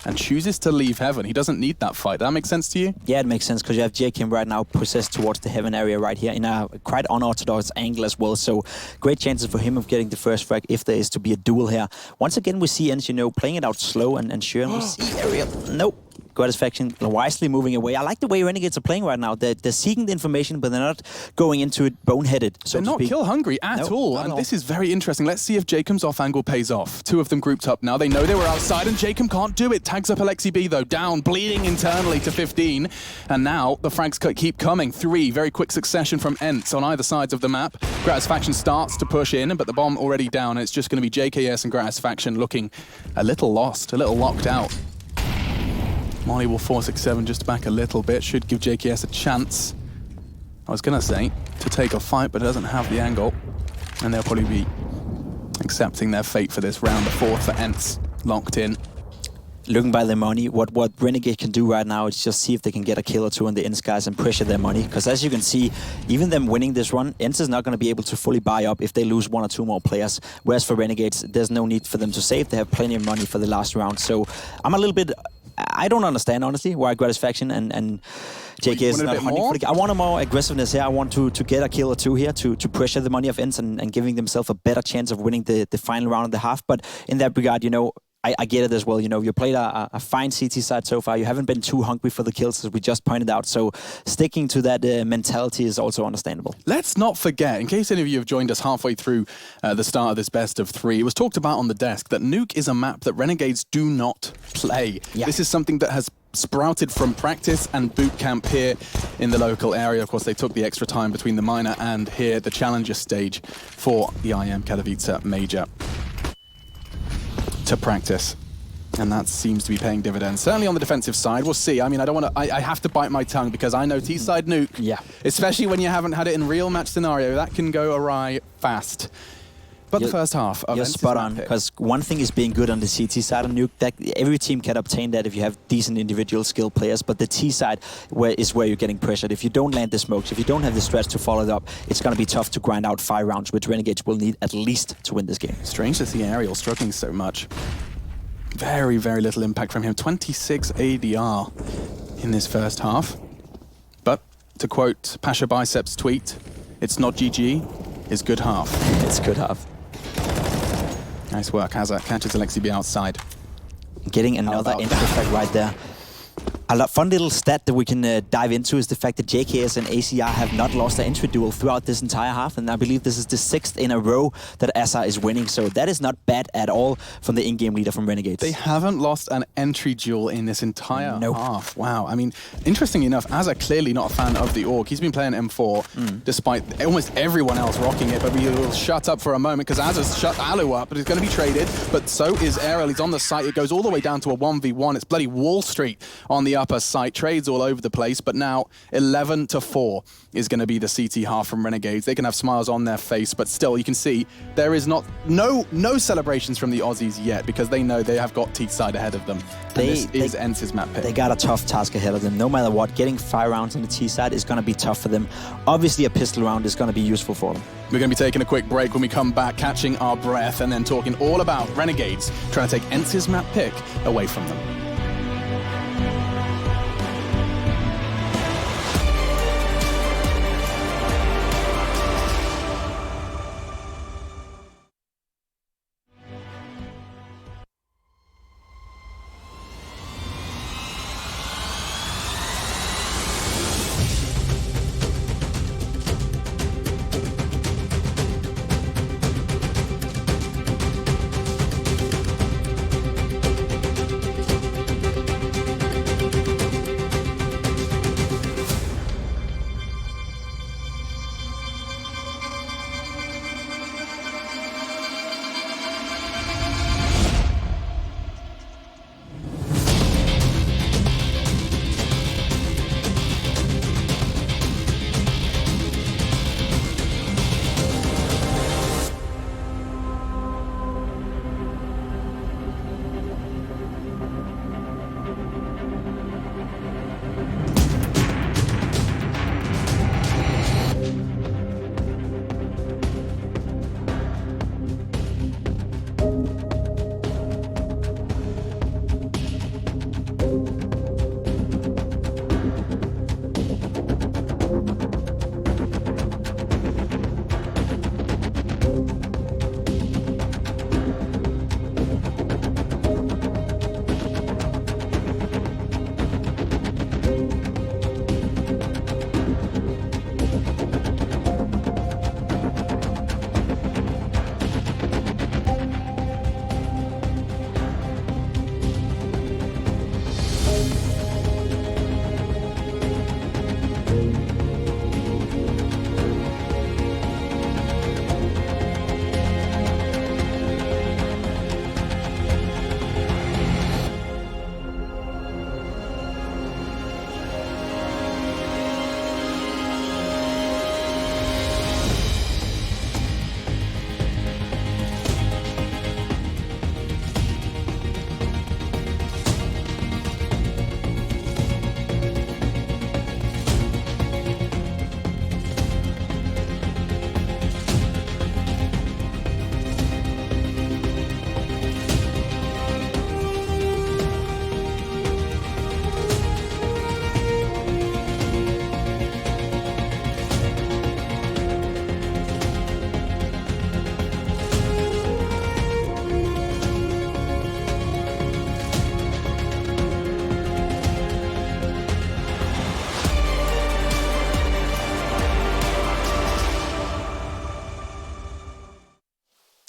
and chooses to leave Heaven. He doesn't need that fight. Does that make sense to you? Yeah, it makes sense, because you have JKim right now possessed towards the Heaven area right here in a quite unorthodox angle as well. So great chances for him of getting the first frag if there is to be a duel here. Once again, we see ENCE, you know, playing it out slow and sure. And we see Ariel. Nope. Gratisfaction wisely moving away. I like the way Renegades are playing right now. They're seeking the information, but they're not going into it boneheaded, so they're not kill hungry at all. And this is very interesting. Let's see if Jacob's off angle pays off. 2 of them grouped up now. They know they were outside, and Jacob can't do it. Tags up Alexi B, though. Down, bleeding internally to 15. And now the frags keep coming. 3, very quick succession from ENCE on either sides of the map. Gratisfaction starts to push in, but the bomb already down. It's just going to be JKS and Gratisfaction looking a little lost, a little locked out. Molly will force X7 just back a little bit. Should give JKS a chance, I was going to say, to take a fight, but it doesn't have the angle. And they'll probably be accepting their fate for this round. The 4th for ENCE, locked in. Looking by their money, what Renegade can do right now is just see if they can get a kill or 2 on the ENCE guys and pressure their money. Because as you can see, even them winning this run, ENCE is not going to be able to fully buy up if they lose 1 or 2 more players. Whereas for Renegades, there's no need for them to save. They have plenty of money for the last round. So I'm a little bit... I don't understand, honestly, why Gratisfaction and JK is not hunting for the... I want a more aggressiveness here. I want to get a kill or 2 here to pressure the money of ENCE and giving themselves a better chance of winning the final round and a half. But in that regard, you know, I get it as well. You know, you played a fine CT side so far. You haven't been too hungry for the kills, as we just pointed out. So sticking to that mentality is also understandable. Let's not forget, in case any of you have joined us halfway through the start of this best of 3, it was talked about on the desk that Nuke is a map that Renegades do not play. Yeah. This is something that has sprouted from practice and boot camp here in the local area. Of course, they took the extra time between the minor and here, the challenger stage for the IEM Katowice major to practice, and that seems to be paying dividends. Certainly on the defensive side, we'll see. I mean, I don't want to. I have to bite my tongue because I know T-side Nuke, especially when you haven't had it in real match scenario, that can go awry fast. But the first half of You're ENCE's spot map on, pick. because one thing is being good on the CT side of Nuke. That every team can obtain that if you have decent individual skill players, but the T side is where you're getting pressured. If you don't land the smokes, if you don't have the stretch to follow it up, it's going to be tough to grind out 5 rounds, which Renegades will need at least to win this game. Strange to see Aerial struggling so much. Very, very little impact from him. 26 ADR in this first half. But to quote Pasha Biceps' tweet, it's not GG, it's good half. It's good half. Nice work, Hazza catches Alexi B outside. Getting another intro frag right there. A fun little stat that we can dive into is the fact that JKS and ACR have not lost their entry duel throughout this entire half, and I believe this is the 6th in a row that SR is winning, so that is not bad at all from the in-game leader from Renegades. They haven't lost an entry duel in this entire half. Wow. I mean, interestingly enough, Azza clearly not a fan of the Orc. He's been playing M4 despite almost everyone else rocking it, but we will shut up for a moment because Azza's shut Alu up, but he's going to be traded. But so is Aerial. He's on the site. It goes all the way down to a 1v1. It's bloody Wall Street on the upper site. Trades all over the place, but now 11-4 is going to be the CT half from Renegades. They can have smiles on their face, but still, you can see there is no celebrations from the Aussies yet because they know they have got T-side ahead of them. This is ENCE's map pick. They got a tough task ahead of them. No matter what, getting 5 rounds on the T side is going to be tough for them. Obviously, a pistol round is going to be useful for them. We're going to be taking a quick break. When we come back, catching our breath and then talking all about Renegades trying to take ENCE's map pick away from them.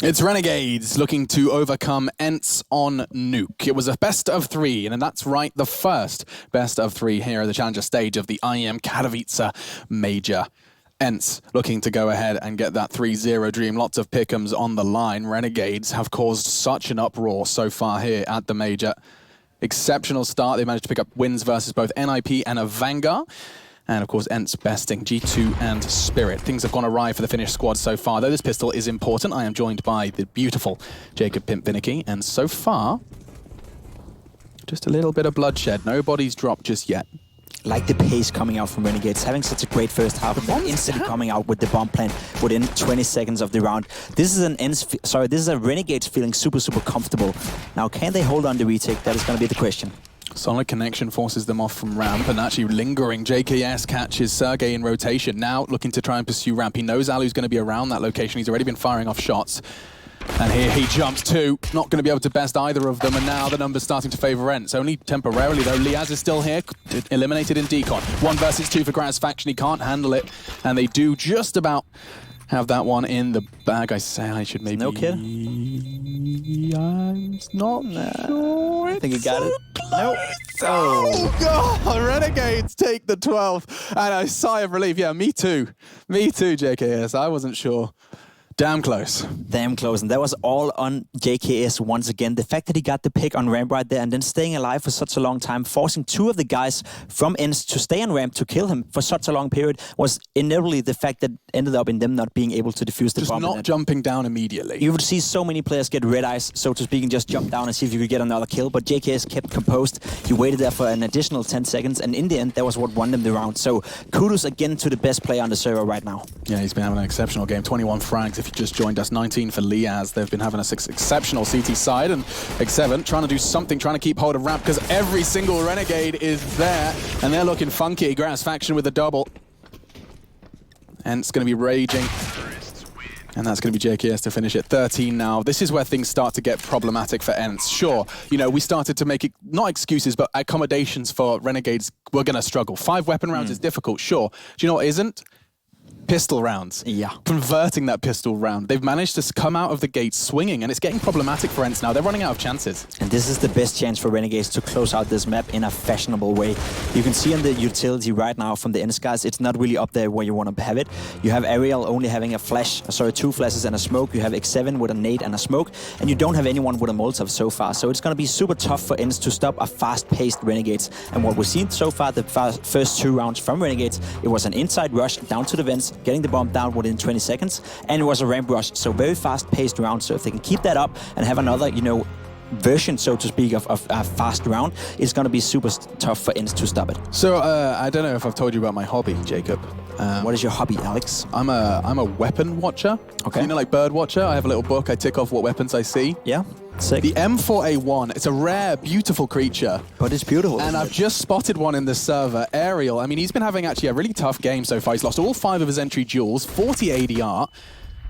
It's Renegades looking to overcome ENCE on Nuke. It was a best of 3, and that's right, the first best of 3 here at the Challenger stage of the IEM Katowice Major. ENCE looking to go ahead and get that 3-0 dream. Lots of pick'ems on the line. Renegades have caused such an uproar so far here at the Major. Exceptional start. They managed to pick up wins versus both NIP and a Vanguard. And of course, ENCE besting G2 and Spirit. Things have gone awry for the Finnish squad so far, though this pistol is important. I am joined by the beautiful Jacob Pimp Vinicky, and so far, just a little bit of bloodshed. Nobody's dropped just yet. Like the pace coming out from Renegades, having such a great first half, and then instantly coming out with the bomb plant within 20 seconds of the round. This is this is a Renegades feeling super, super comfortable. Now, can they hold on the retake? That is going to be the question. Solid connection forces them off from ramp, and actually lingering. JKS catches Sergey in rotation. Now looking to try and pursue ramp. He knows Alu's going to be around that location. He's already been firing off shots. And here he jumps too. Not going to be able to best either of them, and now the numbers starting to favour ENCE. Only temporarily though. Liaz is still here, eliminated in decon. 1 versus 2 for Gratisfaction. He can't handle it, and they do just about have that one in the bag. I say I should maybe... No kid? I'm not sure. I think he got it. Nope. Oh, God. Renegades take the 12th. And a sigh of relief. Yeah, me too. Me too, JKS. I wasn't sure. Damn close. Damn close. And that was all on JKS once again. The fact that he got the pick on ramp right there and then staying alive for such a long time, forcing 2 of the guys from ENCE to stay on ramp to kill him for such a long period, was inevitably the fact that ended up in them not being able to defuse the bomb. Just not jumping down immediately. You would see so many players get red eyes, so to speak, and just jump down and see if you could get another kill. But JKS kept composed. He waited there for an additional 10 seconds, and in the end, that was what won them the round. So kudos again to the best player on the server right now. Yeah, he's been having an exceptional game. 21 frags if you just joined us. 19 for Liaz. They've been having a exceptional CT side, and X7 trying to do something, trying to keep hold of ramp, because every single Renegade is there, and they're looking funky. Gratisfaction with a double. ENCE going to be raging. And that's going to be JKS to finish it. 13 now. This is where things start to get problematic for ENCE. Sure, you know, we started to make, not excuses, but accommodations for Renegades. We're going to struggle. 5 weapon rounds is difficult, sure. Do you know what isn't? Pistol rounds. Yeah. Converting that pistol round. They've managed to come out of the gate swinging, and it's getting problematic for ENCE now. They're running out of chances. And this is the best chance for Renegades to close out this map in a fashionable way. You can see on the utility right now from the ENCE guys, it's not really up there where you want to have it. You have Ariel only having a flash, 2 flashes and a smoke. You have X7 with a nade and a smoke, and you don't have anyone with a Molotov so far. So it's going to be super tough for ENCE to stop a fast-paced Renegades. And what we've seen so far, the first 2 rounds from Renegades, it was an inside rush down to the vents, getting the bomb down within 20 seconds, and it was a ramp rush, so very fast-paced round. So if they can keep that up and have another, you know, version, so to speak, of a fast round, it's going to be super tough for ENCE to stop it. So I don't know if I've told you about my hobby, Jacob. What is your hobby, Alex? I'm a weapon watcher. Okay. You know, like bird watcher. I have a little book. I tick off what weapons I see. Yeah. Sick. The M4A1, it's a rare, beautiful creature. But it's beautiful. And I've just spotted one in the server, Ariel. I mean, he's been having actually a really tough game so far. He's lost all 5 of his entry duels, 40 ADR.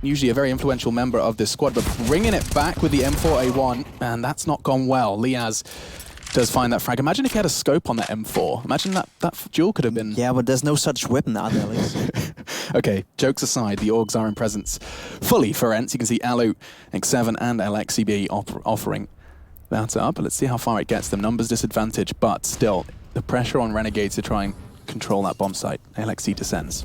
Usually a very influential member of this squad, but bringing it back with the M4A1, and that's not gone well. Liaz does find that frag. Imagine if he had a scope on that M4. Imagine that duel could have been... Yeah, but there's no such weapon out there, Alex. Okay, jokes aside, the Orgs are in presence fully for ENCE. You can see Alu, X7 and LXCB offering that up. But let's see how far it gets them. Numbers disadvantage, but still, the pressure on Renegades to try and control that bomb site. LXC descends.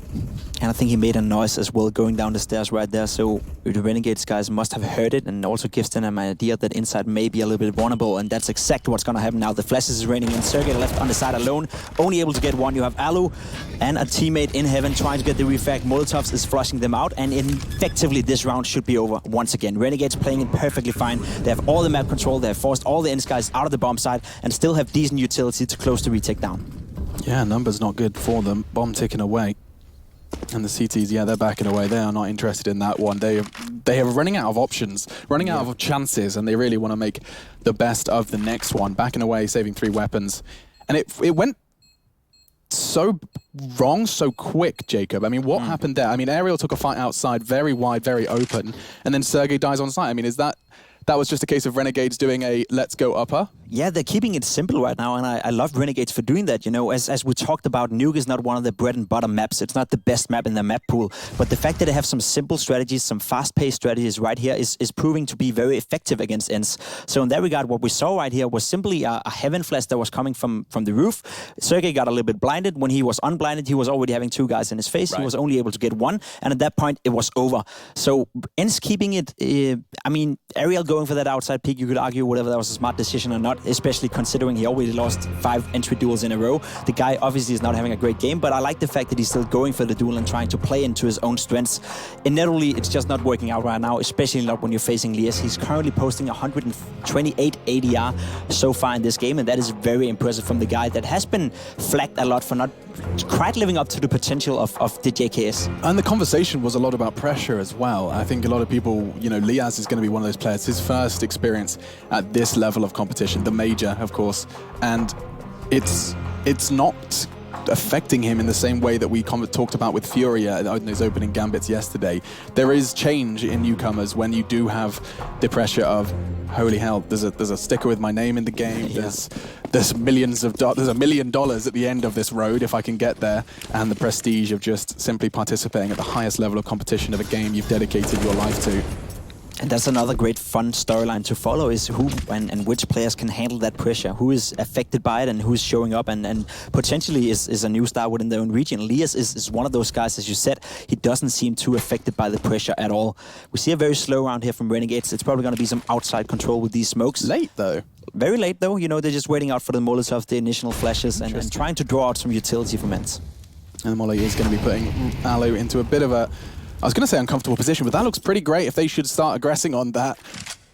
And I think he made a noise as well going down the stairs right there, so the Renegades guys must have heard it, and also gives them an idea that inside may be a little bit vulnerable, and that's exactly what's going to happen now. The flashes is raining in. Sergey left on the side alone, only able to get 1. You have Alu and a teammate in heaven trying to get the refrag. Molotovs is flushing them out, and effectively this round should be over once again. Renegades playing it perfectly fine. They have all the map control, they have forced all the ENCE guys out of the bomb site, and still have decent utility to close the retake down. Yeah, numbers not good for them. Bomb ticking away. And the CTs, yeah, they're backing away. They are not interested in that one. They are running out of options, running out of chances, and they really want to make the best of the next one. Backing away, saving 3 weapons. And it went so wrong so quick, Jacob. I mean, what happened there? I mean, Ariel took a fight outside, very wide, very open, and then Sergey dies on site. I mean, is that was just a case of Renegades doing a let's go upper? Yeah, they're keeping it simple right now, and I love Renegades for doing that. You know, as we talked about, Nuke is not one of the bread and butter maps. It's not the best map in the map pool, but the fact that they have some simple strategies, some fast-paced strategies right here is proving to be very effective against ENCE. So in that regard, what we saw right here was simply a heaven flash that was coming from the roof. Sergey got a little bit blinded. When he was unblinded, he was already having 2 guys in his face. Right. He was only able to get 1, and at that point, it was over. So ENCE keeping it, I mean, Ariel going for that outside peek, you could argue whether that was a smart decision or not. especially considering he already lost 5 entry duels in a row. The guy obviously is not having a great game, but I like the fact that he's still going for the duel and trying to play into his own strengths. Inevitably, it's just not working out right now, especially not when you're facing Lias. He's currently posting 128 ADR so far in this game, and that is very impressive from the guy that has been flagged a lot for not quite living up to the potential of the JKS. And the conversation was a lot about pressure as well. I think a lot of people, you know, Lias is going to be one of those players, his first experience at this level of competition, the major, of course, and it's not affecting him in the same way that we talked about with Furia in his opening gambits yesterday. There is change in newcomers when you do have the pressure of, holy hell, there's a sticker with my name in the game. Yeah. There's millions of there's $1 million at the end of this road if I can get there, and the prestige of just simply participating at the highest level of competition of a game you've dedicated your life to. And that's another great fun storyline to follow, is who and which players can handle that pressure, who is affected by it and who's showing up and potentially is a new star within their own region. Lias is one of those guys, as you said, he doesn't seem too affected by the pressure at all. We see a very slow round here from Renegades. It's probably going to be some outside control with these smokes. Late though. Very late though, you know, they're just waiting out for the Molotov, the initial flashes, and trying to draw out some utility from ENCE. And Molly is going to be putting Alu into a bit of a, I was going to say uncomfortable position, but that looks pretty great if they should start aggressing on that.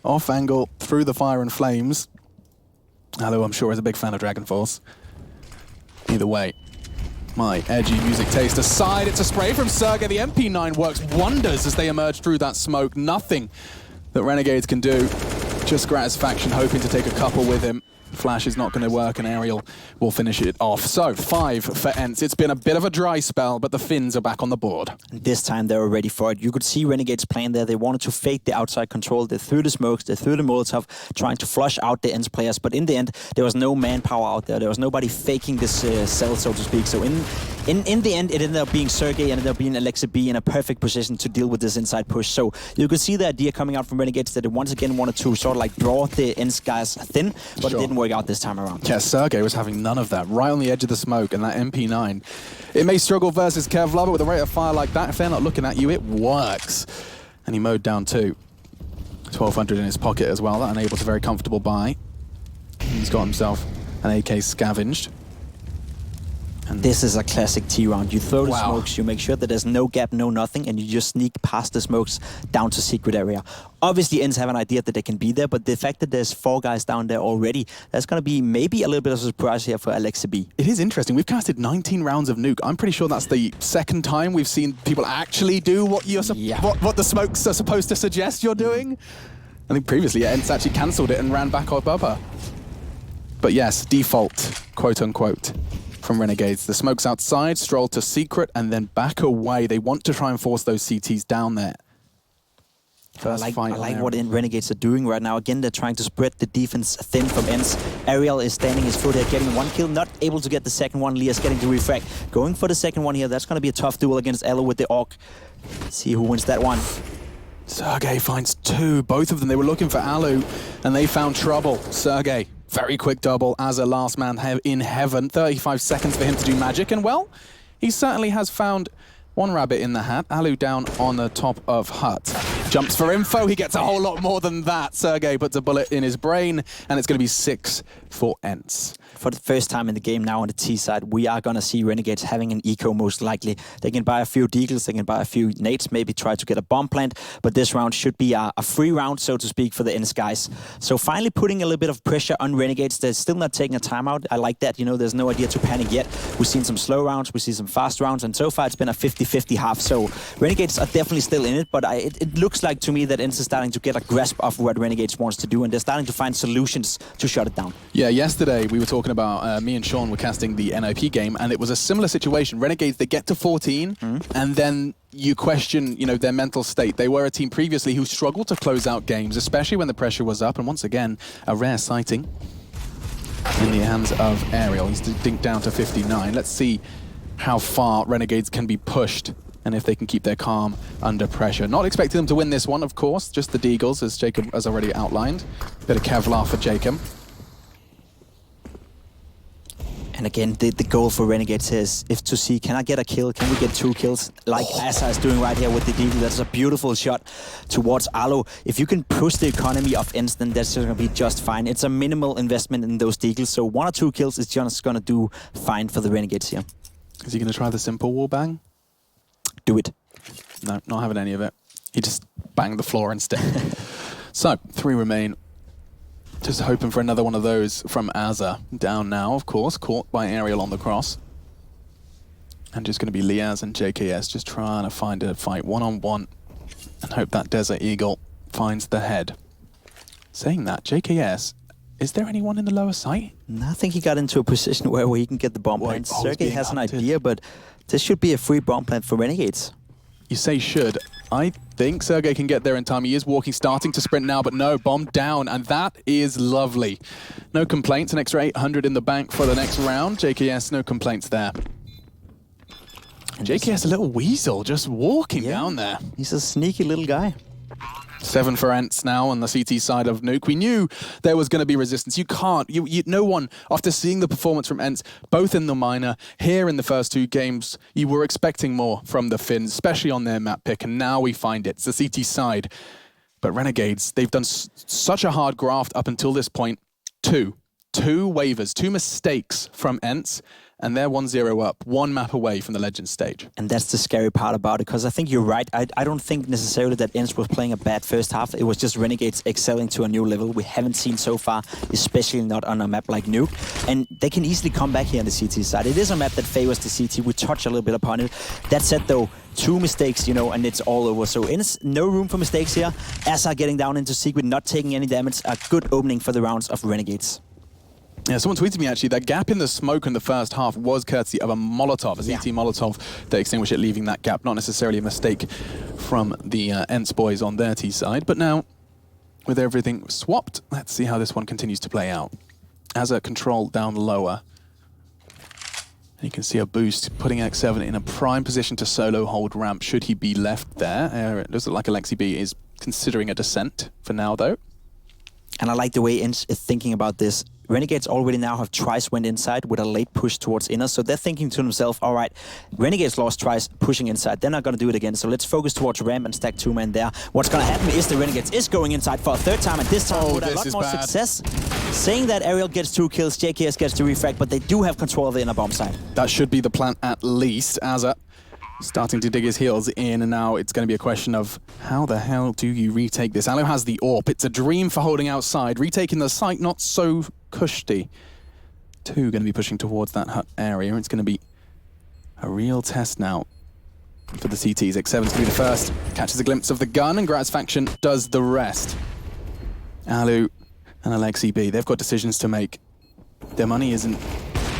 Off angle, through the fire and flames. Alu, I'm sure, is a big fan of Dragon Force. Either way, my edgy music taste aside, it's a spray from Sergey. The MP9 works wonders as they emerge through that smoke. Nothing that Renegades can do. Just Gratisfaction hoping to take a couple with him. Flash is not going to work, and Aerial will finish it off. So, 5 for ENCE. It's been a bit of a dry spell, but the Finns are back on the board. This time they were ready for it. You could see Renegades playing there. They wanted to fake the outside control. They threw the smokes, they threw the Molotov, trying to flush out the ENCE players. But in the end, there was no manpower out there. There was nobody faking this cell, so to speak. So in the end, it ended up being Sergey, ended up being Alexa B in a perfect position to deal with this inside push. So you could see the idea coming out from Renegades that they once again wanted to sort of like draw the ENCE guys thin, but it didn't work out this time around. Yeah, Sergey was having none of that. Right on the edge of the smoke, and that MP9. It may struggle versus Kevlar, but with a rate of fire like that, if they're not looking at you, it works. And he mowed down 2. 1200 in his pocket as well. That enables a very comfortable buy. He's got himself an AK scavenged. And this is a classic T round. You throw the smokes, you make sure that there's no gap, no nothing, and you just sneak past the smokes down to secret area. Obviously, ENCE have an idea that they can be there, but the fact that there's 4 guys down there already, that's going to be maybe a little bit of a surprise here for Alexa B. It is interesting. We've casted 19 rounds of Nuke. I'm pretty sure that's the second time we've seen people actually do what you're what the smokes are supposed to suggest you're doing. I think previously ENCE actually cancelled it and ran back up her. But yes, default, quote unquote, from Renegades. The smokes outside, stroll to secret, and then back away. They want to try and force those CTs down there. So I like what Renegades are doing right now. Again, they're trying to spread the defense thin from ENCE. Aerial is standing his foot here, getting 1 kill, not able to get the second one. Lias getting to refrag. Going for the second one here. That's going to be a tough duel against Elo with the Orc. Let's see who wins that one. Sergey finds 2. Both of them, they were looking for Alu, and they found trouble. Sergey, very quick double as a last man in heaven. 35 seconds for him to do magic, and well, he certainly has found one rabbit in the hat. Alu down on the top of hut. Jumps for info, he gets a whole lot more than that. Sergey puts a bullet in his brain, and it's going to be 6 for ENCE. For the first time in the game now on the T side, we are going to see Renegades having an eco most likely. They can buy a few deagles, they can buy a few nades, maybe try to get a bomb plant, but this round should be a free round, so to speak, for the ENCE guys. So finally putting a little bit of pressure on Renegades. They're still not taking a timeout. I like that, you know, there's no idea to panic yet. We've seen some slow rounds, we see some fast rounds, and so far it's been a 50-50 half. So Renegades are definitely still in it, but it looks like to me that ENCE is starting to get a grasp of what Renegades wants to do, and they're starting to find solutions to shut it down. Yeah, yesterday we were talking about, me and Sean were casting the NIP game, and it was a similar situation. Renegades, they get to 14, and then you question, you know, their mental state. They were a team previously who struggled to close out games, especially when the pressure was up, and once again, a rare sighting in the hands of Aerial. He's dinked down to 59. Let's see how far Renegades can be pushed, and if they can keep their calm under pressure. Not expecting them to win this one, of course, just the deagles, as Jacob has already outlined. Bit of Kevlar for Jacob. And again, the goal for Renegades is if to see, can I get a kill? Can we get 2 kills? Like Asa is doing right here with the Deagle. That's a beautiful shot towards Arlo. If you can push the economy of ENCE, then that's going to be just fine. It's a minimal investment in those Deagles, so 1 or 2 kills is just going to do fine for the Renegades here. Is he going to try the simple wallbang? Do it. No, not having any of it. He just banged the floor instead. So, 3 remain. Just hoping for another one of those from Azza. Down now, of course, caught by Aerial on the cross. And just going to be Liaz and JKS just trying to find a fight one-on-one and hope that Desert Eagle finds the head. Saying that, JKS, is there anyone in the lower site? I think he got into a position where he can get the bomb plant. Sergey has an idea, but this should be a free bomb plant for Renegades. You say should. I think Sergey can get there in time. He is walking, starting to sprint now, but no, bomb down, and that is lovely. No complaints, an extra 800 in the bank for the next round. JKS, no complaints there. And JKS, a little weasel, just walking down there. He's a sneaky little guy. 7 for ENCE now on the CT side of Nuke. We knew there was going to be resistance. You can't, no one, after seeing the performance from ENCE, both in the minor, here in the first 2 games, you were expecting more from the Finns, especially on their map pick, and now we find it. It's the CT side. But Renegades, they've done such a hard graft up until this point. 2 waivers, 2 mistakes from ENCE, and they're 1-0 up, 1 map away from the Legends stage. And that's the scary part about it, because I think you're right. I don't think necessarily that ENCE was playing a bad first half. It was just Renegades excelling to a new level we haven't seen so far, especially not on a map like Nuke. And they can easily come back here on the CT side. It is a map that favors the CT. We touch a little bit upon it. That said, though, 2 mistakes, and it's all over. So ENCE, no room for mistakes here. Asa getting down into Secret, not taking any damage. A good opening for the rounds of Renegades. Yeah, someone tweeted me actually, that gap in the smoke in the first half was courtesy of a Molotov, a CT Molotov that extinguished it, leaving that gap. Not necessarily a mistake from the ENCE boys on their T side. But now, with everything swapped, let's see how this one continues to play out. As a control down lower, you can see a boost, putting X7 in a prime position to solo hold ramp, should he be left there. It does look like Alexi B is considering a descent for now, though. And I like the way ENCE is thinking about this. Renegades already now have twice went inside with a late push towards inner, so they're thinking to themselves, all right, Renegades lost twice pushing inside, they're not going to do it again, so let's focus towards ramp and stack 2-man there. What's going to happen is the Renegades is going inside for a 3rd time, and this time with a lot more success. Saying that Aerial gets 2 kills, JKS gets the refrag, but they do have control of the inner bomb side. That should be the plan at least. Azza starting to dig his heels in, and now it's going to be a question of how the hell do you retake this? Alo has the AWP. It's a dream for holding outside. Retaking the site, not so cushy. 2 going to be pushing towards that hut area. It's going to be a real test now for the CTs. X7's going to be the first. Catches a glimpse of the gun, and Graz faction does the rest. Alu and Alexi B, they've got decisions to make. Their money isn't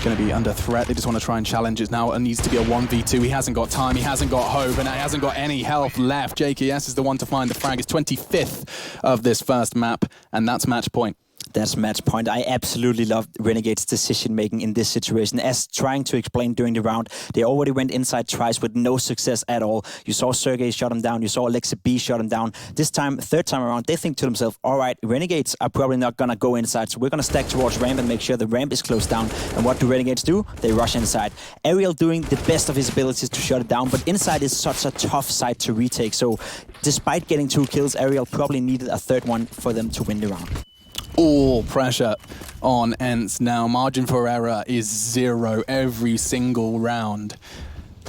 going to be under threat. They just want to try and challenge it now. It needs to be a 1v2. He hasn't got time. He hasn't got hope, and he hasn't got any health left. JKS is the one to find the frag. It's 25th of this first map, and that's match point. That's match point. I absolutely love Renegade's decision-making in this situation. As trying to explain during the round, they already went inside twice with no success at all. You saw Sergey shut him down. You saw Alexi B shut him down. This time, 3rd time around, they think to themselves, all right, Renegades are probably not going to go inside, so we're going to stack towards ramp and make sure the ramp is closed down. And what do Renegades do? They rush inside. Aerial doing the best of his abilities to shut it down, but inside is such a tough site to retake. So despite getting 2 kills, Aerial probably needed a 3rd one for them to win the round. All pressure on ENCE now. Margin for error is 0 every single round.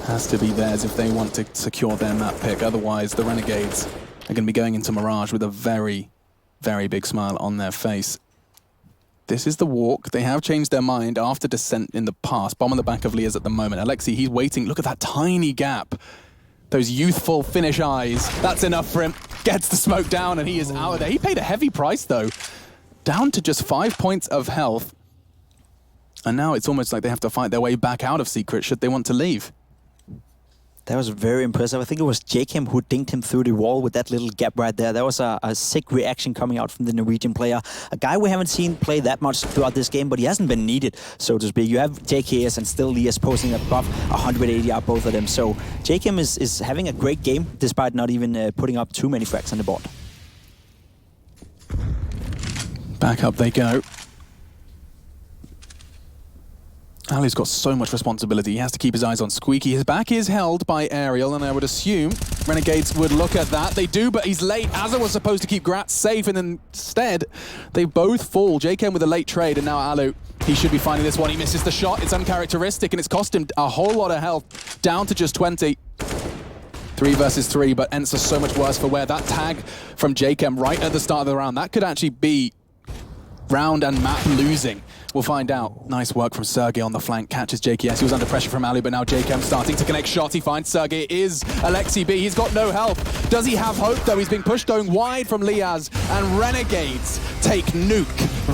Has to be theirs if they want to secure their map pick. Otherwise, the Renegades are going to be going into Mirage with a very, very big smile on their face. This is the walk. They have changed their mind after descent in the past. Bomb on the back of Liaz at the moment. Alexi, he's waiting. Look at that tiny gap. Those youthful Finnish eyes. That's enough for him. Gets the smoke down and he is out of there. He paid a heavy price though. Down to just 5 points of health. And now it's almost like they have to fight their way back out of Secret should they want to leave. That was very impressive. I think it was Jakem who dinked him through the wall with that little gap right there. That was a sick reaction coming out from the Norwegian player. A guy we haven't seen play that much throughout this game, but he hasn't been needed, so to speak. You have JKS and still Liaz posting above 180 out both of them. So Jakem is having a great game despite not even putting up too many frags on the board. Back up they go. Ali's got so much responsibility. He has to keep his eyes on Squeaky. His back is held by Aerial, and I would assume Renegades would look at that. They do, but he's late. Azza was supposed to keep Gratz safe, and instead, they both fall. JKM with a late trade, and now Alu, he should be finding this one. He misses the shot. It's uncharacteristic, and it's cost him a whole lot of health, down to just 20. 3 versus 3, but ENCE is so much worse for wear. That tag from JKM right at the start of the round, that could actually be round and map losing. We'll find out. Nice work from Sergey on the flank. Catches JKS. He was under pressure from Ali, but now JKM starting to connect shots. He finds Sergey. It is Alexi B. He's got no help. Does he have hope, though? He's being pushed going wide from Liaz. And Renegades take Nuke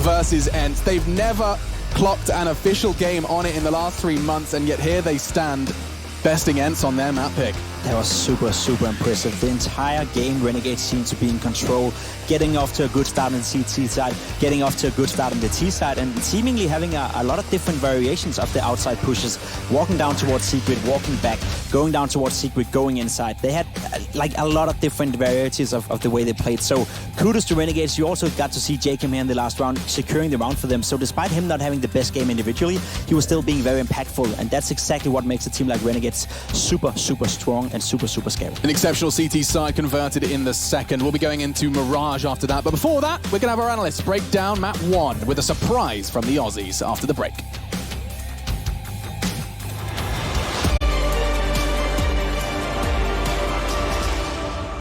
versus ENCE. They've never clocked an official game on it in the last 3 months, and yet here they stand, besting ENCE on their map pick. That was super, super impressive. The entire game, Renegades seemed to be in control, getting off to a good start on the CT side, getting off to a good start on the T side, and seemingly having a lot of different variations of the outside pushes, walking down towards Secret, walking back, going down towards Secret, going inside. They had like a lot of different varieties of the way they played. So kudos to Renegades. You also got to see JKM here in the last round, securing the round for them. So despite him not having the best game individually, he was still being very impactful, and that's exactly what makes a team like Renegades super, super strong and super, super scary. An exceptional CT side converted in the second. We'll be going into Mirage after that. But before that, we're going to have our analysts break down Map 1 with a surprise from the Aussies after the break.